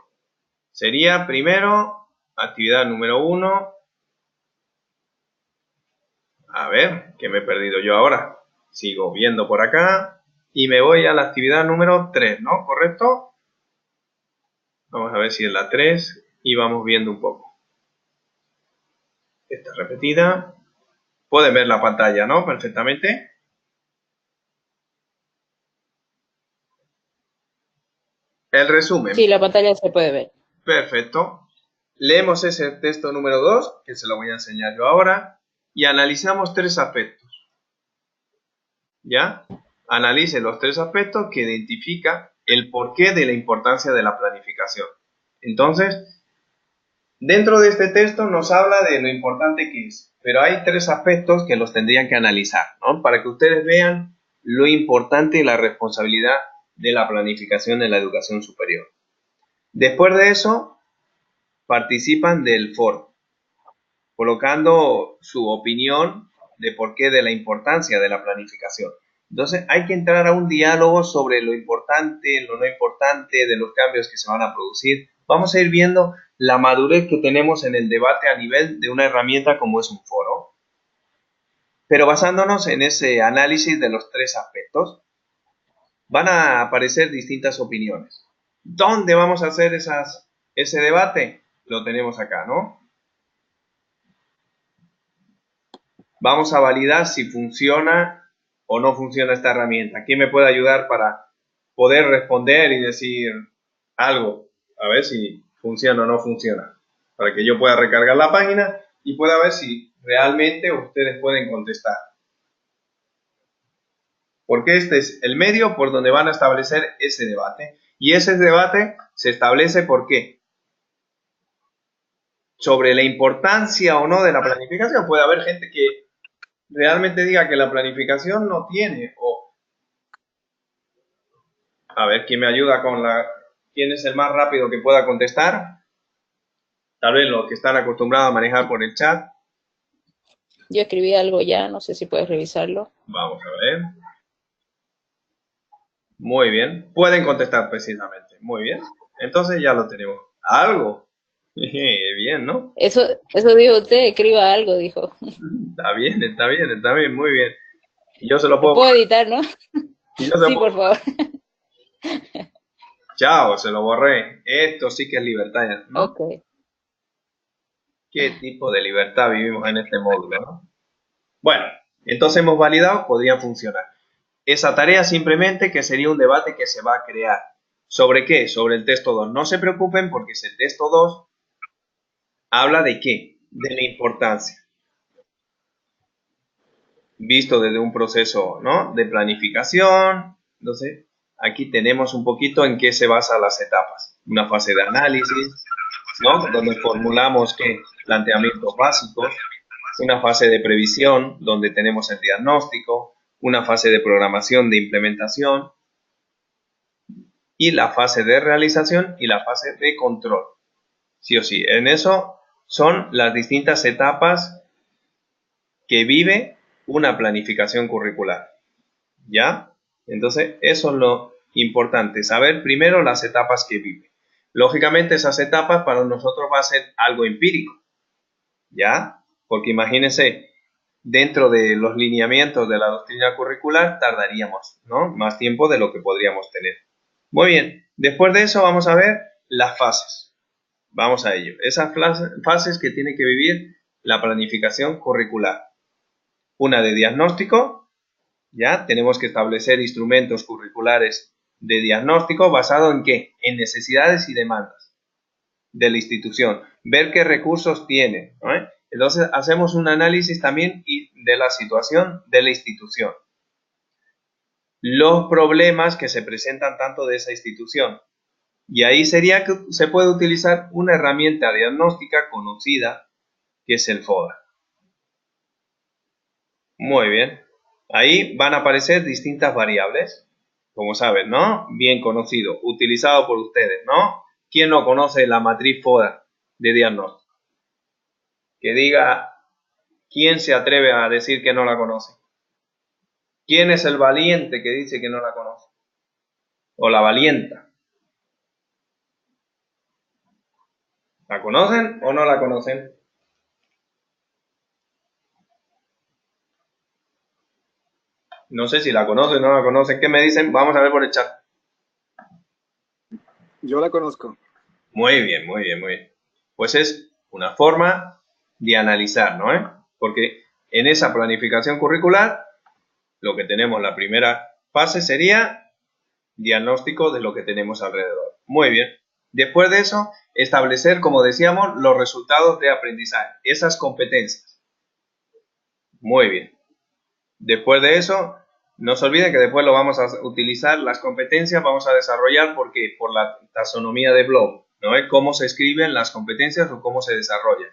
Sería primero, actividad número 1. A ver, ¿qué me he perdido yo ahora? Sigo viendo por acá y me voy a la actividad número 3, ¿no? ¿Correcto? Vamos a ver si es la 3 y vamos viendo un poco. Esta repetida. Pueden ver la pantalla, ¿no? Perfectamente. El resumen. Sí, la pantalla se puede ver. Perfecto. Leemos ese texto número 2, que se lo voy a enseñar yo ahora, y analizamos 3 aspectos. ¿Ya? Analice los 3 aspectos que identifica el porqué de la importancia de la planificación. Entonces, dentro de este texto nos habla de lo importante que es, pero hay 3 aspectos que los tendrían que analizar, ¿no? Para que ustedes vean lo importante y la responsabilidad de la planificación en la educación superior. Después de eso, participan del foro, colocando su opinión de por qué de la importancia de la planificación. Entonces hay que entrar a un diálogo sobre lo importante, lo no importante, de los cambios que se van a producir. Vamos a ir viendo la madurez que tenemos en el debate a nivel de una herramienta como es un foro. Pero basándonos en ese análisis de los 3 aspectos, van a aparecer distintas opiniones. ¿Dónde vamos a hacer ese debate? Lo tenemos acá, ¿no? Vamos a validar si funciona o no funciona esta herramienta. ¿Quién me puede ayudar para poder responder y decir algo? A ver si funciona o no funciona. Para que yo pueda recargar la página y pueda ver si realmente ustedes pueden contestar. Porque este es el medio por donde van a establecer ese debate. Y ese debate se establece ¿por qué? Sobre la importancia o no de la planificación. Puede haber gente que realmente diga que la planificación no tiene, o a ver, ¿quién me ayuda con quién es el más rápido que pueda contestar? Tal vez los que están acostumbrados a manejar por el chat. Yo escribí algo ya, no sé si puedes revisarlo. Vamos a ver. Muy bien, pueden contestar precisamente, muy bien. Entonces ya lo tenemos. Algo. Bien, ¿no? Eso dijo usted, escriba algo, dijo. Está bien, muy bien. Y yo se lo puedo... puedo editar, ¿no? Sí, por favor. Chao, se lo borré. Esto sí que es libertad, ¿no? Ok. ¿Qué tipo de libertad vivimos en este módulo, no? Bueno, entonces hemos validado, podría funcionar. Esa tarea simplemente que sería un debate que se va a crear. ¿Sobre qué? Sobre el texto 2. No se preocupen porque ese texto 2 habla de qué? De la importancia. Visto desde un proceso, ¿no? De planificación. Entonces, aquí tenemos un poquito en qué se basan las etapas. Una fase de análisis, ¿no? Donde formulamos ¿qué? Planteamientos básicos. Una fase de previsión, donde tenemos el diagnóstico. Una fase de programación de implementación. Y la fase de realización y la fase de control. Sí o sí, en eso son las distintas etapas que vive una planificación curricular. ¿Ya? Entonces, eso es lo importante, saber primero las etapas que vive. Lógicamente, esas etapas para nosotros va a ser algo empírico. ¿Ya? Porque imagínense, dentro de los lineamientos de la doctrina curricular tardaríamos, ¿no? Más tiempo de lo que podríamos tener. Muy bien, después de eso vamos a ver las fases. Vamos a ello. Esas fases que tiene que vivir la planificación curricular. Una de diagnóstico, ¿ya? Tenemos que establecer instrumentos curriculares de diagnóstico basado en ¿qué? En necesidades y demandas de la institución. Ver qué recursos tiene, ¿no? Entonces hacemos un análisis también de la situación de la institución. Los problemas que se presentan tanto de esa institución. Y ahí sería que se puede utilizar una herramienta diagnóstica conocida que es el FODA. Muy bien. Ahí van a aparecer distintas variables. como saben, ¿no? Bien conocido, utilizado por ustedes, ¿no? ¿Quién no conoce la matriz FODA de diagnóstico? Que diga, ¿quién se atreve a decir que no la conoce? ¿Quién es el valiente que dice que no la conoce? O la valienta. ¿La conocen o no la conocen? No sé si la conocen o no la conocen. ¿Qué me dicen? Vamos a ver por el chat. Yo la conozco. Muy bien, muy bien, muy bien. Pues es una forma de analizar, ¿no? Porque en esa planificación curricular, lo que tenemos, la primera fase sería diagnóstico de lo que tenemos alrededor. Muy bien. Después de eso, establecer, como decíamos, los resultados de aprendizaje, esas competencias. Muy bien. Después de eso, no se olviden que después lo vamos a utilizar, las competencias vamos a desarrollar, ¿por qué? Por la taxonomía de Bloom, ¿no? Cómo se escriben las competencias o cómo se desarrollan.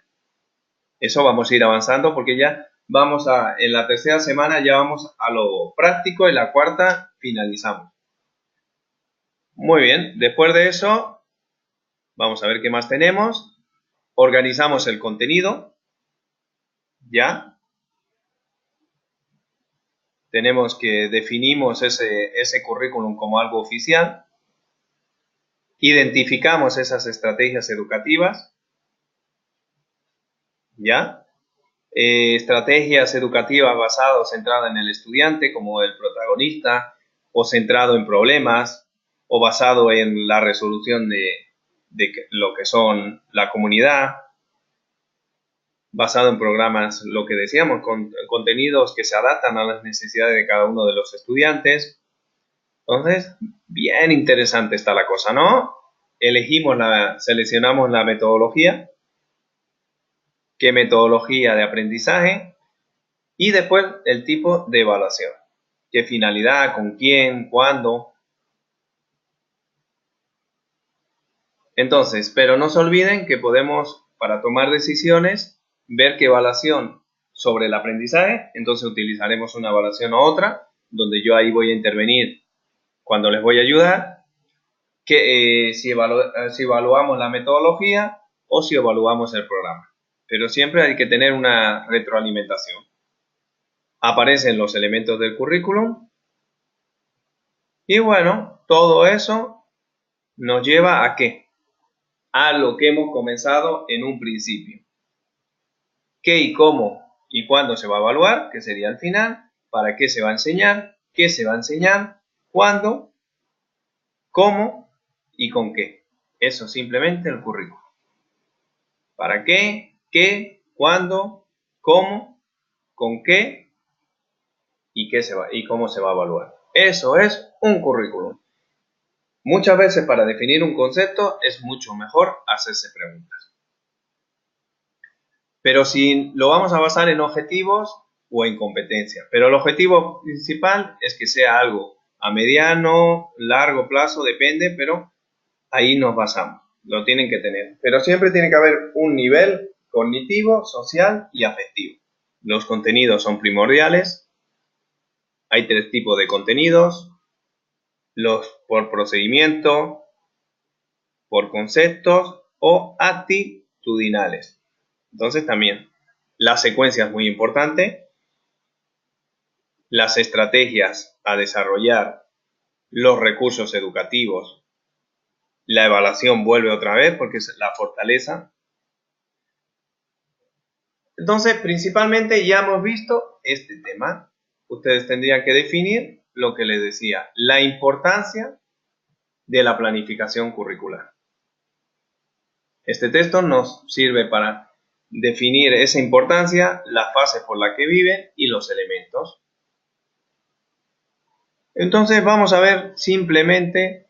Eso vamos a ir avanzando porque ya en la tercera semana ya vamos a lo práctico, en la cuarta finalizamos. Muy bien, después de eso, vamos a ver qué más tenemos. Organizamos el contenido, ¿ya? Tenemos que definimos ese currículum como algo oficial. Identificamos esas estrategias educativas, ¿ya? Estrategias educativas basadas o centradas en el estudiante como el protagonista, o centrado en problemas, o basado en la resolución de lo que son la comunidad, basado en programas, lo que decíamos, con contenidos que se adaptan a las necesidades de cada uno de los estudiantes. Entonces, bien interesante está la cosa, ¿no? Seleccionamos la metodología, qué metodología de aprendizaje, y después el tipo de evaluación, qué finalidad, con quién, cuándo. Entonces, pero no se olviden que podemos, para tomar decisiones, ver qué evaluación sobre el aprendizaje, entonces utilizaremos una evaluación u otra, donde yo ahí voy a intervenir cuando les voy a ayudar, si evaluamos la metodología o si evaluamos el programa. Pero siempre hay que tener una retroalimentación. Aparecen los elementos del currículum y bueno, todo eso nos lleva a ¿qué? A lo que hemos comenzado en un principio. ¿Qué y cómo y cuándo se va a evaluar? Que sería el final. ¿Para qué se va a enseñar? ¿Qué se va a enseñar? ¿Cuándo? ¿Cómo? ¿Y con qué? Eso simplemente el currículum. ¿Para qué? ¿Qué? ¿Cuándo? ¿Cómo? ¿Con qué? ¿Y cómo se va a evaluar? Eso es un currículum. Muchas veces para definir un concepto es mucho mejor hacerse preguntas. Pero si lo vamos a basar en objetivos o en competencias. Pero el objetivo principal es que sea algo a mediano, largo plazo, depende, pero ahí nos basamos. Lo tienen que tener. Pero siempre tiene que haber un nivel cognitivo, social y afectivo. Los contenidos son primordiales. Hay 3 tipos de contenidos. Los por procedimiento, por conceptos o actitudinales. Entonces también la secuencia es muy importante. Las estrategias a desarrollar, los recursos educativos. La evaluación vuelve otra vez porque es la fortaleza. Entonces, principalmente ya hemos visto este tema. Ustedes tendrían que definir lo que les decía, la importancia de la planificación curricular. Este texto nos sirve para definir esa importancia, las fases por las que viven y los elementos. Entonces vamos a ver simplemente,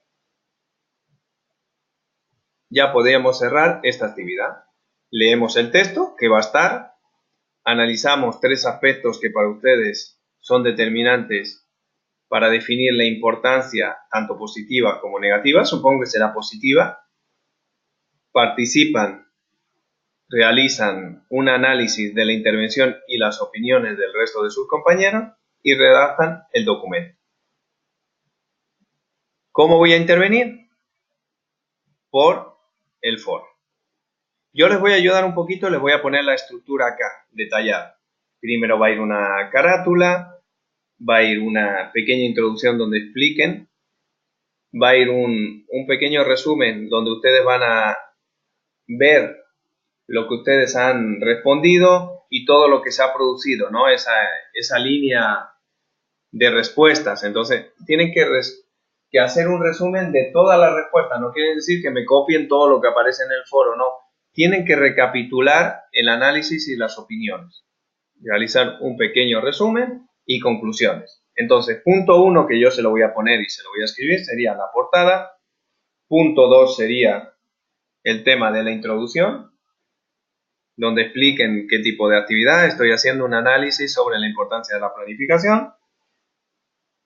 ya podríamos cerrar esta actividad. Leemos el texto que va a estar, analizamos 3 aspectos que para ustedes son determinantes para definir la importancia tanto positiva como negativa, supongo que será positiva. Participan, realizan un análisis de la intervención y las opiniones del resto de sus compañeros y redactan el documento. ¿Cómo voy a intervenir? Por el foro. Yo les voy a ayudar un poquito, les voy a poner la estructura acá, detallada. Primero va a ir una carátula, va a ir una pequeña introducción donde expliquen, va a ir un pequeño resumen donde ustedes van a ver lo que ustedes han respondido y todo lo que se ha producido, ¿no? Esa línea de respuestas. Entonces, tienen que hacer un resumen de todas las respuestas. No quiere decir que me copien todo lo que aparece en el foro, no. Tienen que recapitular el análisis y las opiniones. Realizar un pequeño resumen y conclusiones. Entonces, punto 1 que yo se lo voy a poner y se lo voy a escribir sería la portada. Punto 2 sería el tema de la introducción, donde expliquen qué tipo de actividad. Estoy haciendo un análisis sobre la importancia de la planificación.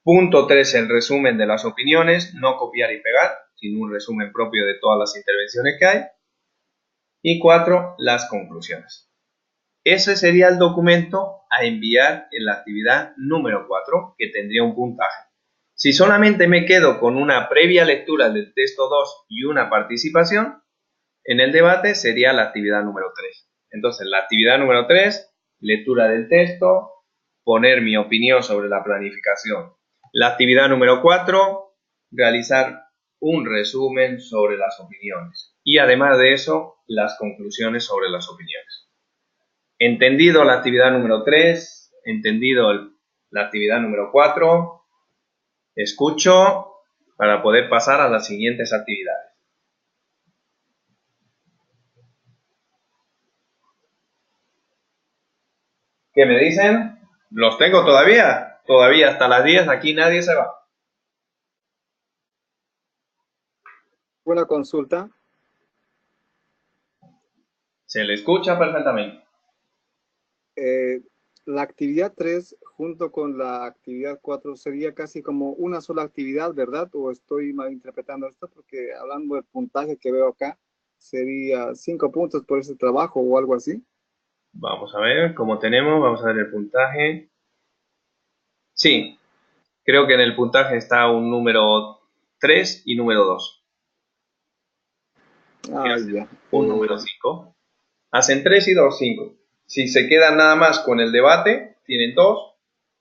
Punto 3, el resumen de las opiniones, no copiar y pegar, sino un resumen propio de todas las intervenciones que hay. Y 4, las conclusiones. Ese sería el documento a enviar en la actividad número 4, que tendría un puntaje. Si solamente me quedo con una previa lectura del texto 2 y una participación, en el debate sería la actividad número 3. Entonces, la actividad número 3, lectura del texto, poner mi opinión sobre la planificación. La actividad número 4, realizar un resumen sobre las opiniones. Y además de eso, las conclusiones sobre las opiniones. Entendido la actividad número 3, entendido la actividad número 4, escucho para poder pasar a las siguientes actividades. ¿Qué me dicen? ¿Los tengo todavía? Todavía hasta las 10, aquí nadie se va. Una consulta. Se le escucha perfectamente. La actividad 3 junto con la actividad 4 sería casi como una sola actividad, ¿verdad? ¿O estoy malinterpretando esto? Porque hablando del puntaje que veo acá, sería 5 puntos por ese trabajo o algo así. Vamos a ver cómo tenemos, vamos a ver el puntaje. Sí, creo que en el puntaje está un número 3 y número 2. Ya. Un número 5. Hacen 3 y 2, 5. Si se quedan nada más con el debate, tienen 2.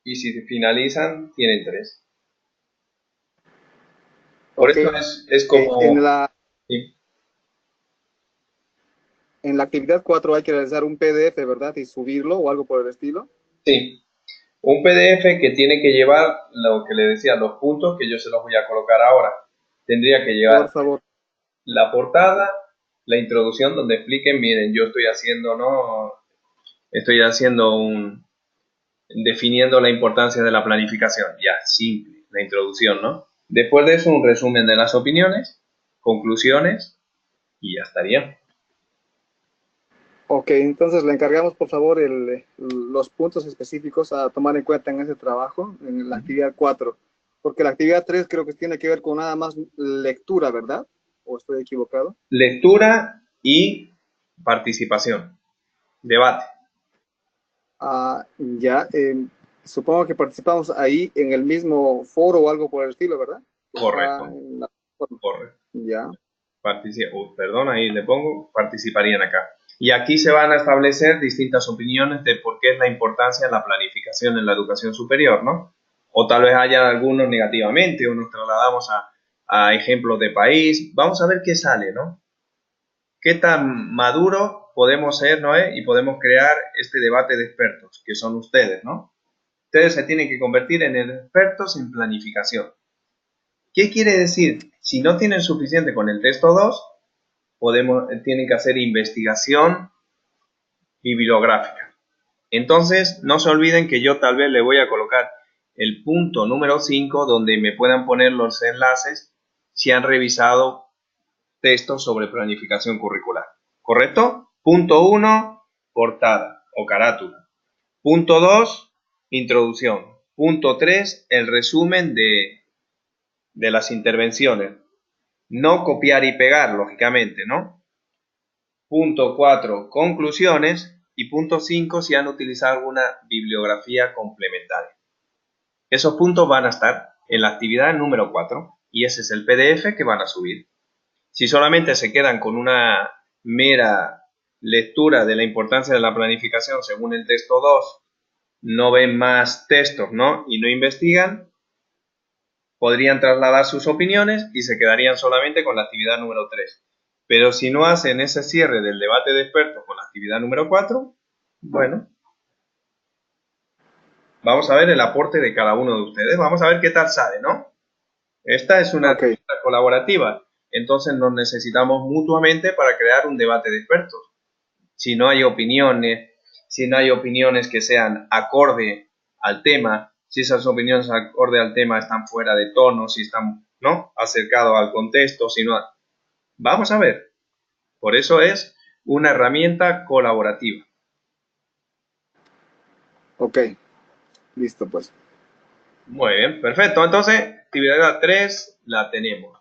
Y si finalizan, tienen 3. Por eso es como... En la actividad 4 hay que realizar un PDF, ¿verdad? Y subirlo o algo por el estilo. Sí. Un PDF que tiene que llevar lo que le decía, los puntos que yo se los voy a colocar ahora. Tendría que llevar, por favor, la portada, la introducción donde expliquen, miren, yo estoy haciendo, ¿no? Estoy haciendo definiendo la importancia de la planificación. Ya, simple, la introducción, ¿no? Después de eso, un resumen de las opiniones, conclusiones y ya estaría. Ok, entonces le encargamos, por favor, los puntos específicos a tomar en cuenta en ese trabajo, en la actividad 4. Porque la actividad 3 creo que tiene que ver con nada más lectura, ¿verdad? ¿O estoy equivocado? Lectura y participación. Debate. Ya, supongo que participamos ahí en el mismo foro o algo por el estilo, ¿verdad? Correcto. Correcto. Ya. Perdón, ahí le pongo, participarían acá. Y aquí se van a establecer distintas opiniones de por qué es la importancia de la planificación en la educación superior, ¿no? O tal vez haya algunos negativamente, o nos trasladamos a ejemplos de país. Vamos a ver qué sale, ¿no? ¿Qué tan maduro podemos ser, ¿no? Y podemos crear este debate de expertos, que son ustedes, ¿no? Ustedes se tienen que convertir en expertos en planificación. ¿Qué quiere decir? Si no tienen suficiente con el texto 2, tienen que hacer investigación bibliográfica. Entonces, no se olviden que yo tal vez le voy a colocar el punto número 5 donde me puedan poner los enlaces si han revisado textos sobre planificación curricular. ¿Correcto? Punto 1, portada o carátula. Punto 2, introducción. Punto 3, el resumen de las intervenciones. No copiar y pegar, lógicamente, ¿no? Punto 4, conclusiones. Y punto 5, si han utilizado alguna bibliografía complementaria. Esos puntos van a estar en la actividad número 4. y ese es el PDF que van a subir. Si solamente se quedan con una mera lectura de la importancia de la planificación según el texto 2, no ven más textos, ¿no? Y no investigan, podrían trasladar sus opiniones y se quedarían solamente con la actividad número 3. Pero si no hacen ese cierre del debate de expertos con la actividad número 4, bueno, vamos a ver el aporte de cada uno de ustedes. Vamos a ver qué tal sale, ¿no? Esta es una actividad colaborativa. Entonces nos necesitamos mutuamente para crear un debate de expertos. Si no hay opiniones que sean acorde al tema, si esas opiniones acorde al tema están fuera de tono, si están, ¿no?, acercados al contexto, si no... Vamos a ver. Por eso es una herramienta colaborativa. Ok, listo pues. Muy bien, perfecto. Entonces, actividad 3 la tenemos.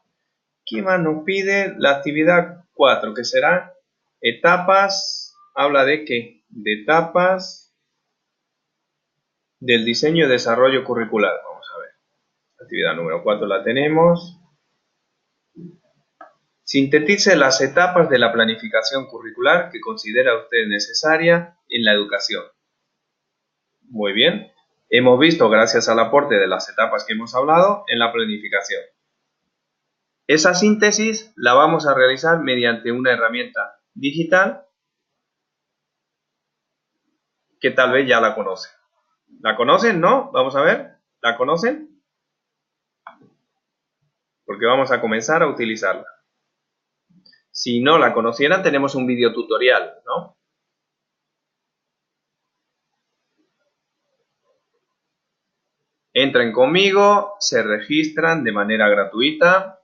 ¿Qué más nos pide? La actividad 4, que será etapas. ¿Habla de qué? De etapas del diseño y desarrollo curricular. Vamos a ver. Actividad número 4 la tenemos. Sintetice las etapas de la planificación curricular que considera usted necesaria en la educación. Muy bien. Hemos visto, gracias al aporte de las etapas que hemos hablado, en la planificación. Esa síntesis la vamos a realizar mediante una herramienta digital que tal vez ya la conocen. ¿La conocen? ¿No? Vamos a ver. ¿La conocen? Porque vamos a comenzar a utilizarla. Si no la conocieran, tenemos un video tutorial, ¿no? Entren conmigo, se registran de manera gratuita.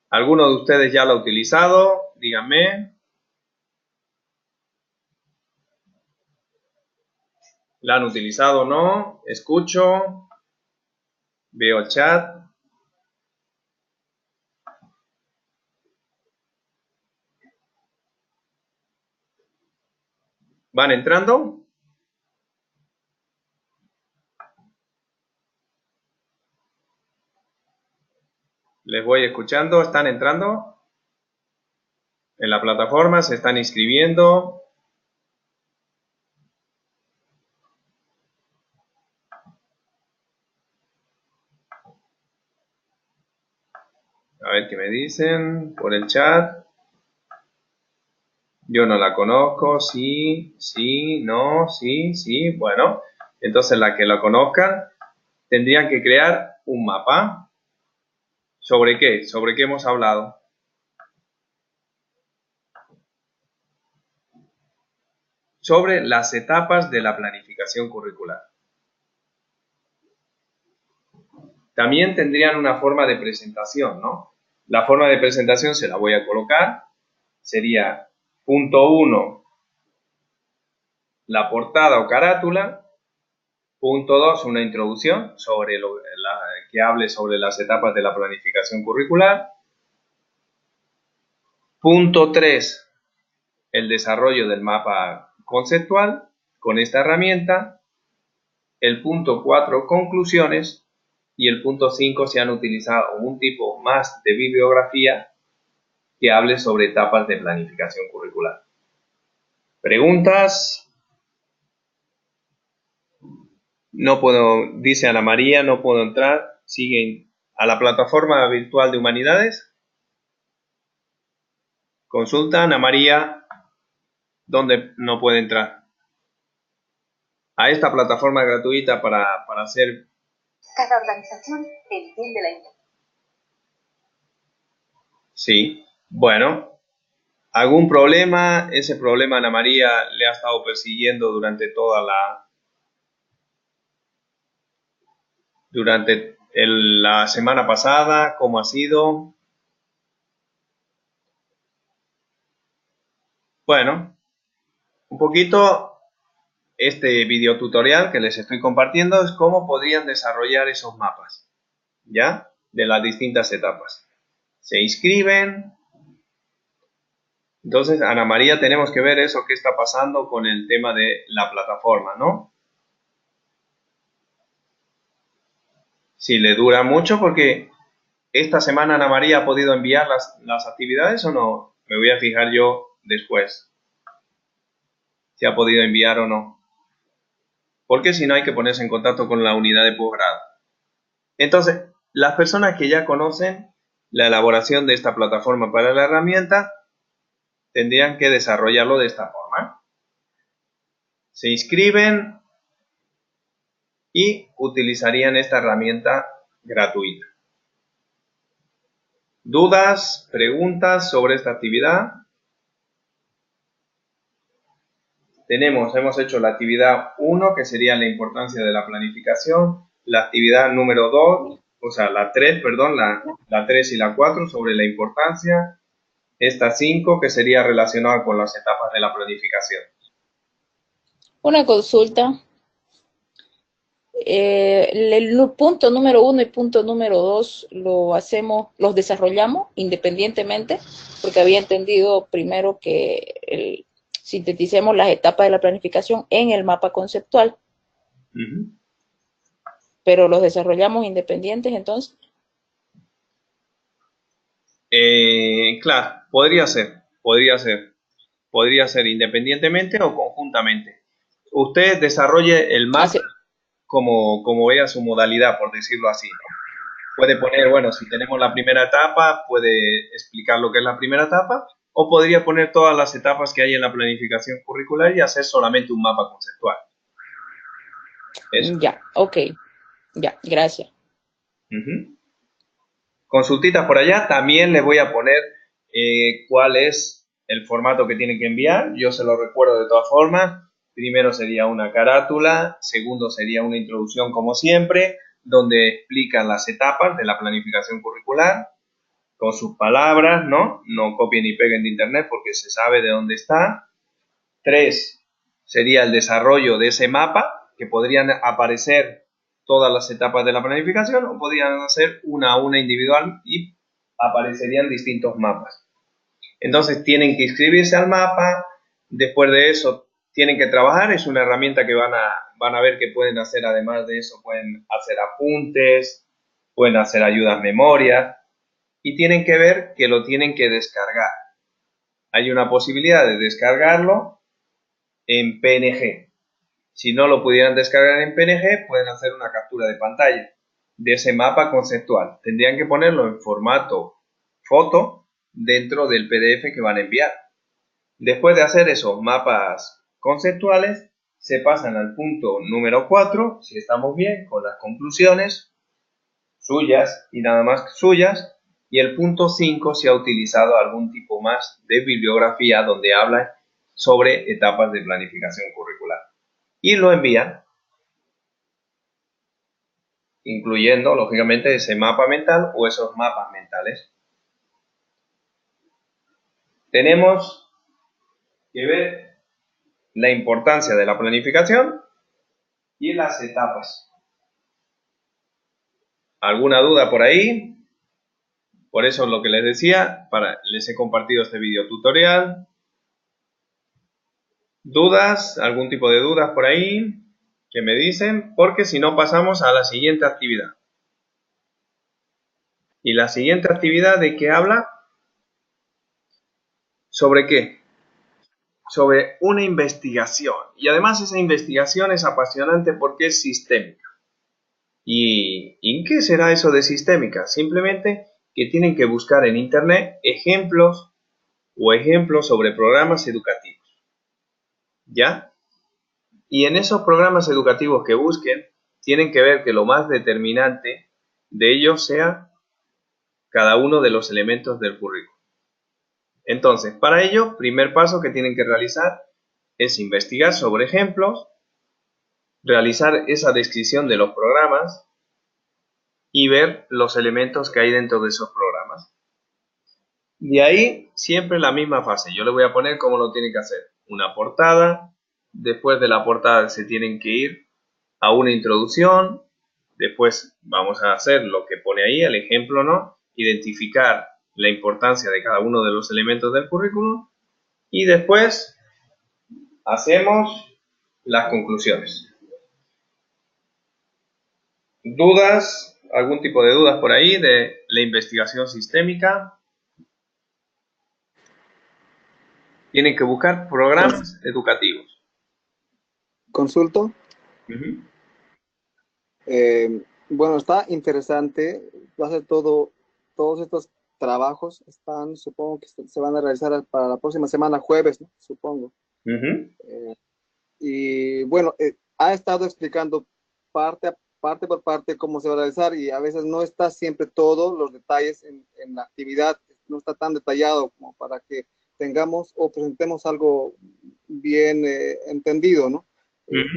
¿Alguno de ustedes ya lo ha utilizado? Díganme. ¿La han utilizado o no? Escucho. Veo el chat. ¿Van entrando? Les voy escuchando. ¿Están entrando? En la plataforma se están inscribiendo. A ver qué me dicen por el chat. Yo no la conozco. Sí, sí, no, sí, sí. Bueno, entonces la que la conozcan tendrían que crear un mapa. ¿Sobre qué? ¿Sobre qué hemos hablado? Sobre las etapas de la planificación curricular. También tendrían una forma de presentación, ¿no? La forma de presentación se la voy a colocar. Sería punto 1, la portada o carátula. Punto 2, una introducción sobre que hable sobre las etapas de la planificación curricular. Punto 3, el desarrollo del mapa conceptual con esta herramienta. El punto 4, conclusiones. Y el punto 5, se han utilizado un tipo más de bibliografía que hable sobre etapas de planificación curricular. ¿Preguntas? No puedo, dice Ana María, no puedo entrar. ¿Siguen a la plataforma virtual de humanidades? Consulta, Ana María, ¿dónde no puede entrar? A esta plataforma gratuita para hacer... Cada organización entiende la información. Sí, bueno. ¿Algún problema? Ese problema Ana María le ha estado persiguiendo durante toda la semana pasada. ¿Cómo ha sido? Bueno, un poquito este video tutorial que les estoy compartiendo es cómo podrían desarrollar esos mapas, ¿ya? De las distintas etapas. Se inscriben, Entonces, Ana María, tenemos que ver eso que está pasando con el tema de la plataforma, ¿no? Si le dura mucho, porque esta semana Ana María ha podido enviar las actividades o no. Me voy a fijar yo después si ha podido enviar o no. Porque si no hay que ponerse en contacto con la unidad de posgrado. Entonces, las personas que ya conocen la elaboración de esta plataforma para la herramienta tendrían que desarrollarlo de esta forma. Se inscriben y utilizarían esta herramienta gratuita. ¿Dudas, preguntas sobre esta actividad? Hemos hecho la actividad 1, que sería la importancia de la planificación, la actividad número 2, o sea, la 3, perdón, la 3 y la 4 sobre la importancia, esta 5, que sería relacionada con las etapas de la planificación. Una consulta. El punto número 1 y punto número 2 los desarrollamos independientemente, porque había entendido primero que sinteticemos las etapas de la planificación en el mapa conceptual. Pero los desarrollamos independientes entonces. Claro, podría ser independientemente o conjuntamente. Usted desarrolle el mapa como vea su modalidad, por decirlo así, ¿no? Puede poner, bueno, si tenemos la primera etapa, puede explicar lo que es la primera etapa, o podría poner todas las etapas que hay en la planificación curricular y hacer solamente un mapa conceptual. ¿Eso? Ya, ok. Ya, gracias. Consultitas por allá. También les voy a poner cuál es el formato que tienen que enviar. Yo se lo recuerdo de todas formas. Primero sería una carátula, segundo sería una introducción como siempre, donde explican las etapas de la planificación curricular, con sus palabras, ¿no? No copien ni peguen de internet porque se sabe de dónde está. 3 sería el desarrollo de ese mapa, que podrían aparecer todas las etapas de la planificación o podrían hacer una a una individual y aparecerían distintos mapas. Entonces tienen que inscribirse al mapa, después de eso tienen que trabajar, es una herramienta que van a ver que pueden hacer, además de eso, pueden hacer apuntes, pueden hacer ayudas memorias, y tienen que ver que lo tienen que descargar. Hay una posibilidad de descargarlo en PNG. Si no lo pudieran descargar en PNG, pueden hacer una captura de pantalla de ese mapa conceptual. Tendrían que ponerlo en formato foto dentro del PDF que van a enviar. Después de hacer esos mapas conceptuales, se pasan al punto número 4, si estamos bien, con las conclusiones suyas y nada más suyas, y el punto 5 si ha utilizado algún tipo más de bibliografía donde habla sobre etapas de planificación curricular. Y lo envían, incluyendo, lógicamente, ese mapa mental o esos mapas mentales. Tenemos que ver la importancia de la planificación y las etapas. ¿Alguna duda por ahí? Por eso es lo que les decía, les he compartido este video tutorial. ¿Dudas? ¿Algún tipo de dudas por ahí? Que me dicen, porque si no pasamos a la siguiente actividad. ¿Y la siguiente actividad de qué habla? ¿Sobre qué? Sobre una investigación. Y además esa investigación es apasionante porque es sistémica. ¿Y qué será eso de sistémica? Simplemente que tienen que buscar en internet ejemplos sobre programas educativos. ¿Ya? Y en esos programas educativos que busquen, tienen que ver que lo más determinante de ellos sea cada uno de los elementos del currículo. Entonces, para ello, primer paso que tienen que realizar es investigar sobre ejemplos, realizar esa descripción de los programas y ver los elementos que hay dentro de esos programas. De ahí, siempre la misma fase. Yo le voy a poner cómo lo tienen que hacer. Una portada, después de la portada se tienen que ir a una introducción, después vamos a hacer lo que pone ahí, el ejemplo, ¿no? Identificar la importancia de cada uno de los elementos del currículum Y después hacemos las conclusiones. ¿Dudas? ¿Algún tipo de dudas por ahí de la investigación sistémica? Tienen que buscar programas educativos. ¿Consulto? Bueno, está interesante. Va a ser todos estos trabajos están, supongo que se van a realizar para la próxima semana, jueves, ¿no? Supongo. Y bueno, ha estado explicando parte por parte cómo se va a realizar y a veces no está siempre todos los detalles en la actividad, no está tan detallado como para que tengamos o presentemos algo bien entendido, ¿no?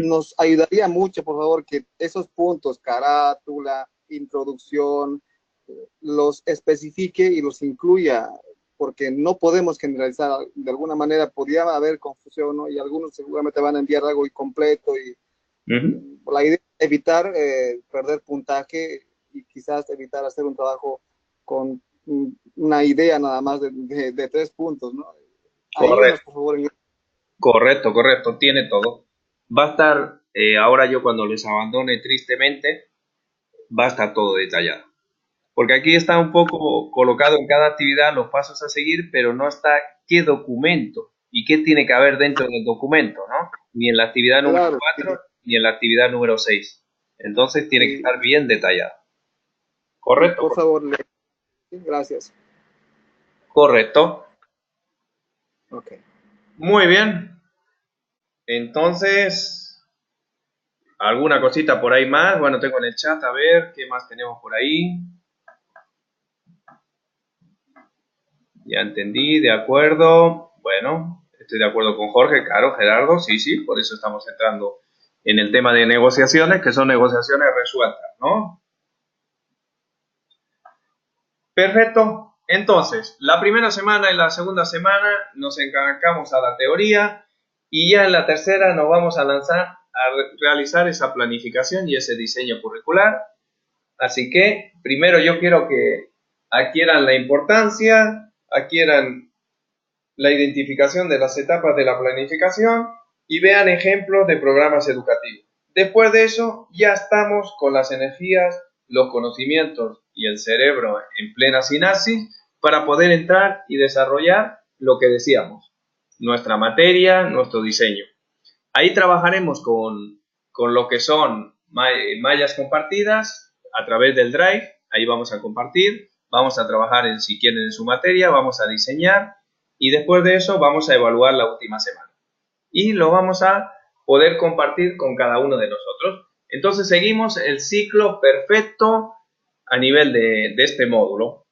Nos ayudaría mucho, por favor, que esos puntos, carátula, introducción, los especifique y los incluya, porque no podemos generalizar. De alguna manera podría haber confusión, ¿no? Y algunos seguramente van a enviar algo incompleto y la idea es evitar perder puntaje y quizás evitar hacer un trabajo con una idea nada más de 3 puntos, ¿no? Ayúdenos, por favor. Correcto, tiene todo. Va a estar, ahora yo cuando les abandone tristemente, va a estar todo detallado. Porque aquí está un poco colocado en cada actividad los pasos a seguir, pero no está qué documento y qué tiene que haber dentro del documento, ¿no? Ni en la actividad número 4, ni en la actividad número 6. Entonces tiene que estar bien detallado. ¿Correcto? Por favor, gracias. Correcto. Ok. Muy bien. Entonces, ¿alguna cosita por ahí más? Bueno, tengo en el chat, a ver, ¿qué más tenemos por ahí? Ya entendí, de acuerdo. Bueno, estoy de acuerdo con Jorge, claro, Gerardo, sí, por eso estamos entrando en el tema de negociaciones, que son negociaciones resueltas, ¿no? Perfecto. Entonces, la primera semana y la segunda semana nos encargamos a la teoría y ya en la tercera nos vamos a lanzar a realizar esa planificación y ese diseño curricular. Así que, primero yo quiero que adquieran la importancia, adquieran la identificación de las etapas de la planificación y vean ejemplos de programas educativos. Después de eso, ya estamos con las energías, los conocimientos y el cerebro en plena sinapsis para poder entrar y desarrollar lo que decíamos, nuestra materia, nuestro diseño. Ahí trabajaremos con lo que son mallas compartidas a través del Drive. Ahí vamos a compartir, vamos a trabajar si quieren en su materia, vamos a diseñar y después de eso vamos a evaluar la última semana. Y lo vamos a poder compartir con cada uno de nosotros. Entonces seguimos el ciclo perfecto a nivel de este módulo.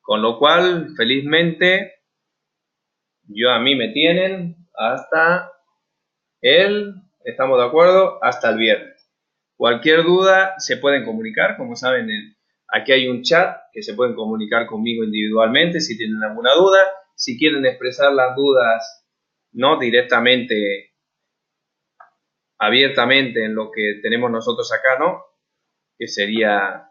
Con lo cual, felizmente, a mí me tienen hasta estamos de acuerdo, hasta el viernes. Cualquier duda se pueden comunicar, como saben, aquí hay un chat que se pueden comunicar conmigo individualmente si tienen alguna duda. Si quieren expresar las dudas, no directamente, abiertamente en lo que tenemos nosotros acá, ¿no? Que sería,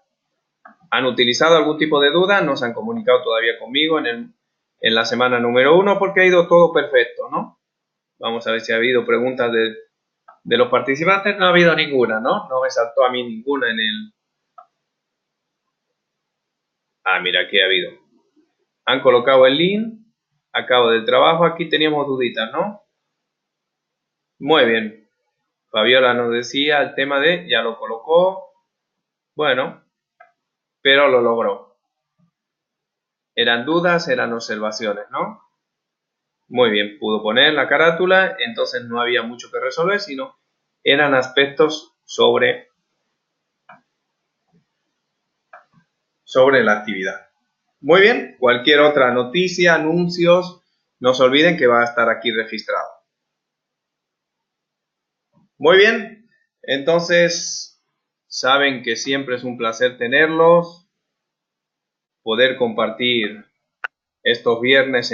¿han utilizado algún tipo de duda? No se han comunicado todavía conmigo en la semana número 1 porque ha ido todo perfecto, ¿no? Vamos a ver si ha habido preguntas de los participantes. No ha habido ninguna, ¿no? No me saltó a mí ninguna en el... Mira, aquí ha habido. Han colocado el link. Acabo del trabajo. Aquí teníamos duditas, ¿no? Muy bien. Fabiola nos decía el tema de... Ya lo colocó. Bueno. Pero lo logró. Eran dudas, eran observaciones, ¿no? Muy bien. Pudo poner la carátula. Entonces no había mucho que resolver, sino eran aspectos sobre la actividad. Muy bien, cualquier otra noticia, anuncios, no se olviden que va a estar aquí registrado. Muy bien, entonces saben que siempre es un placer tenerlos, poder compartir estos viernes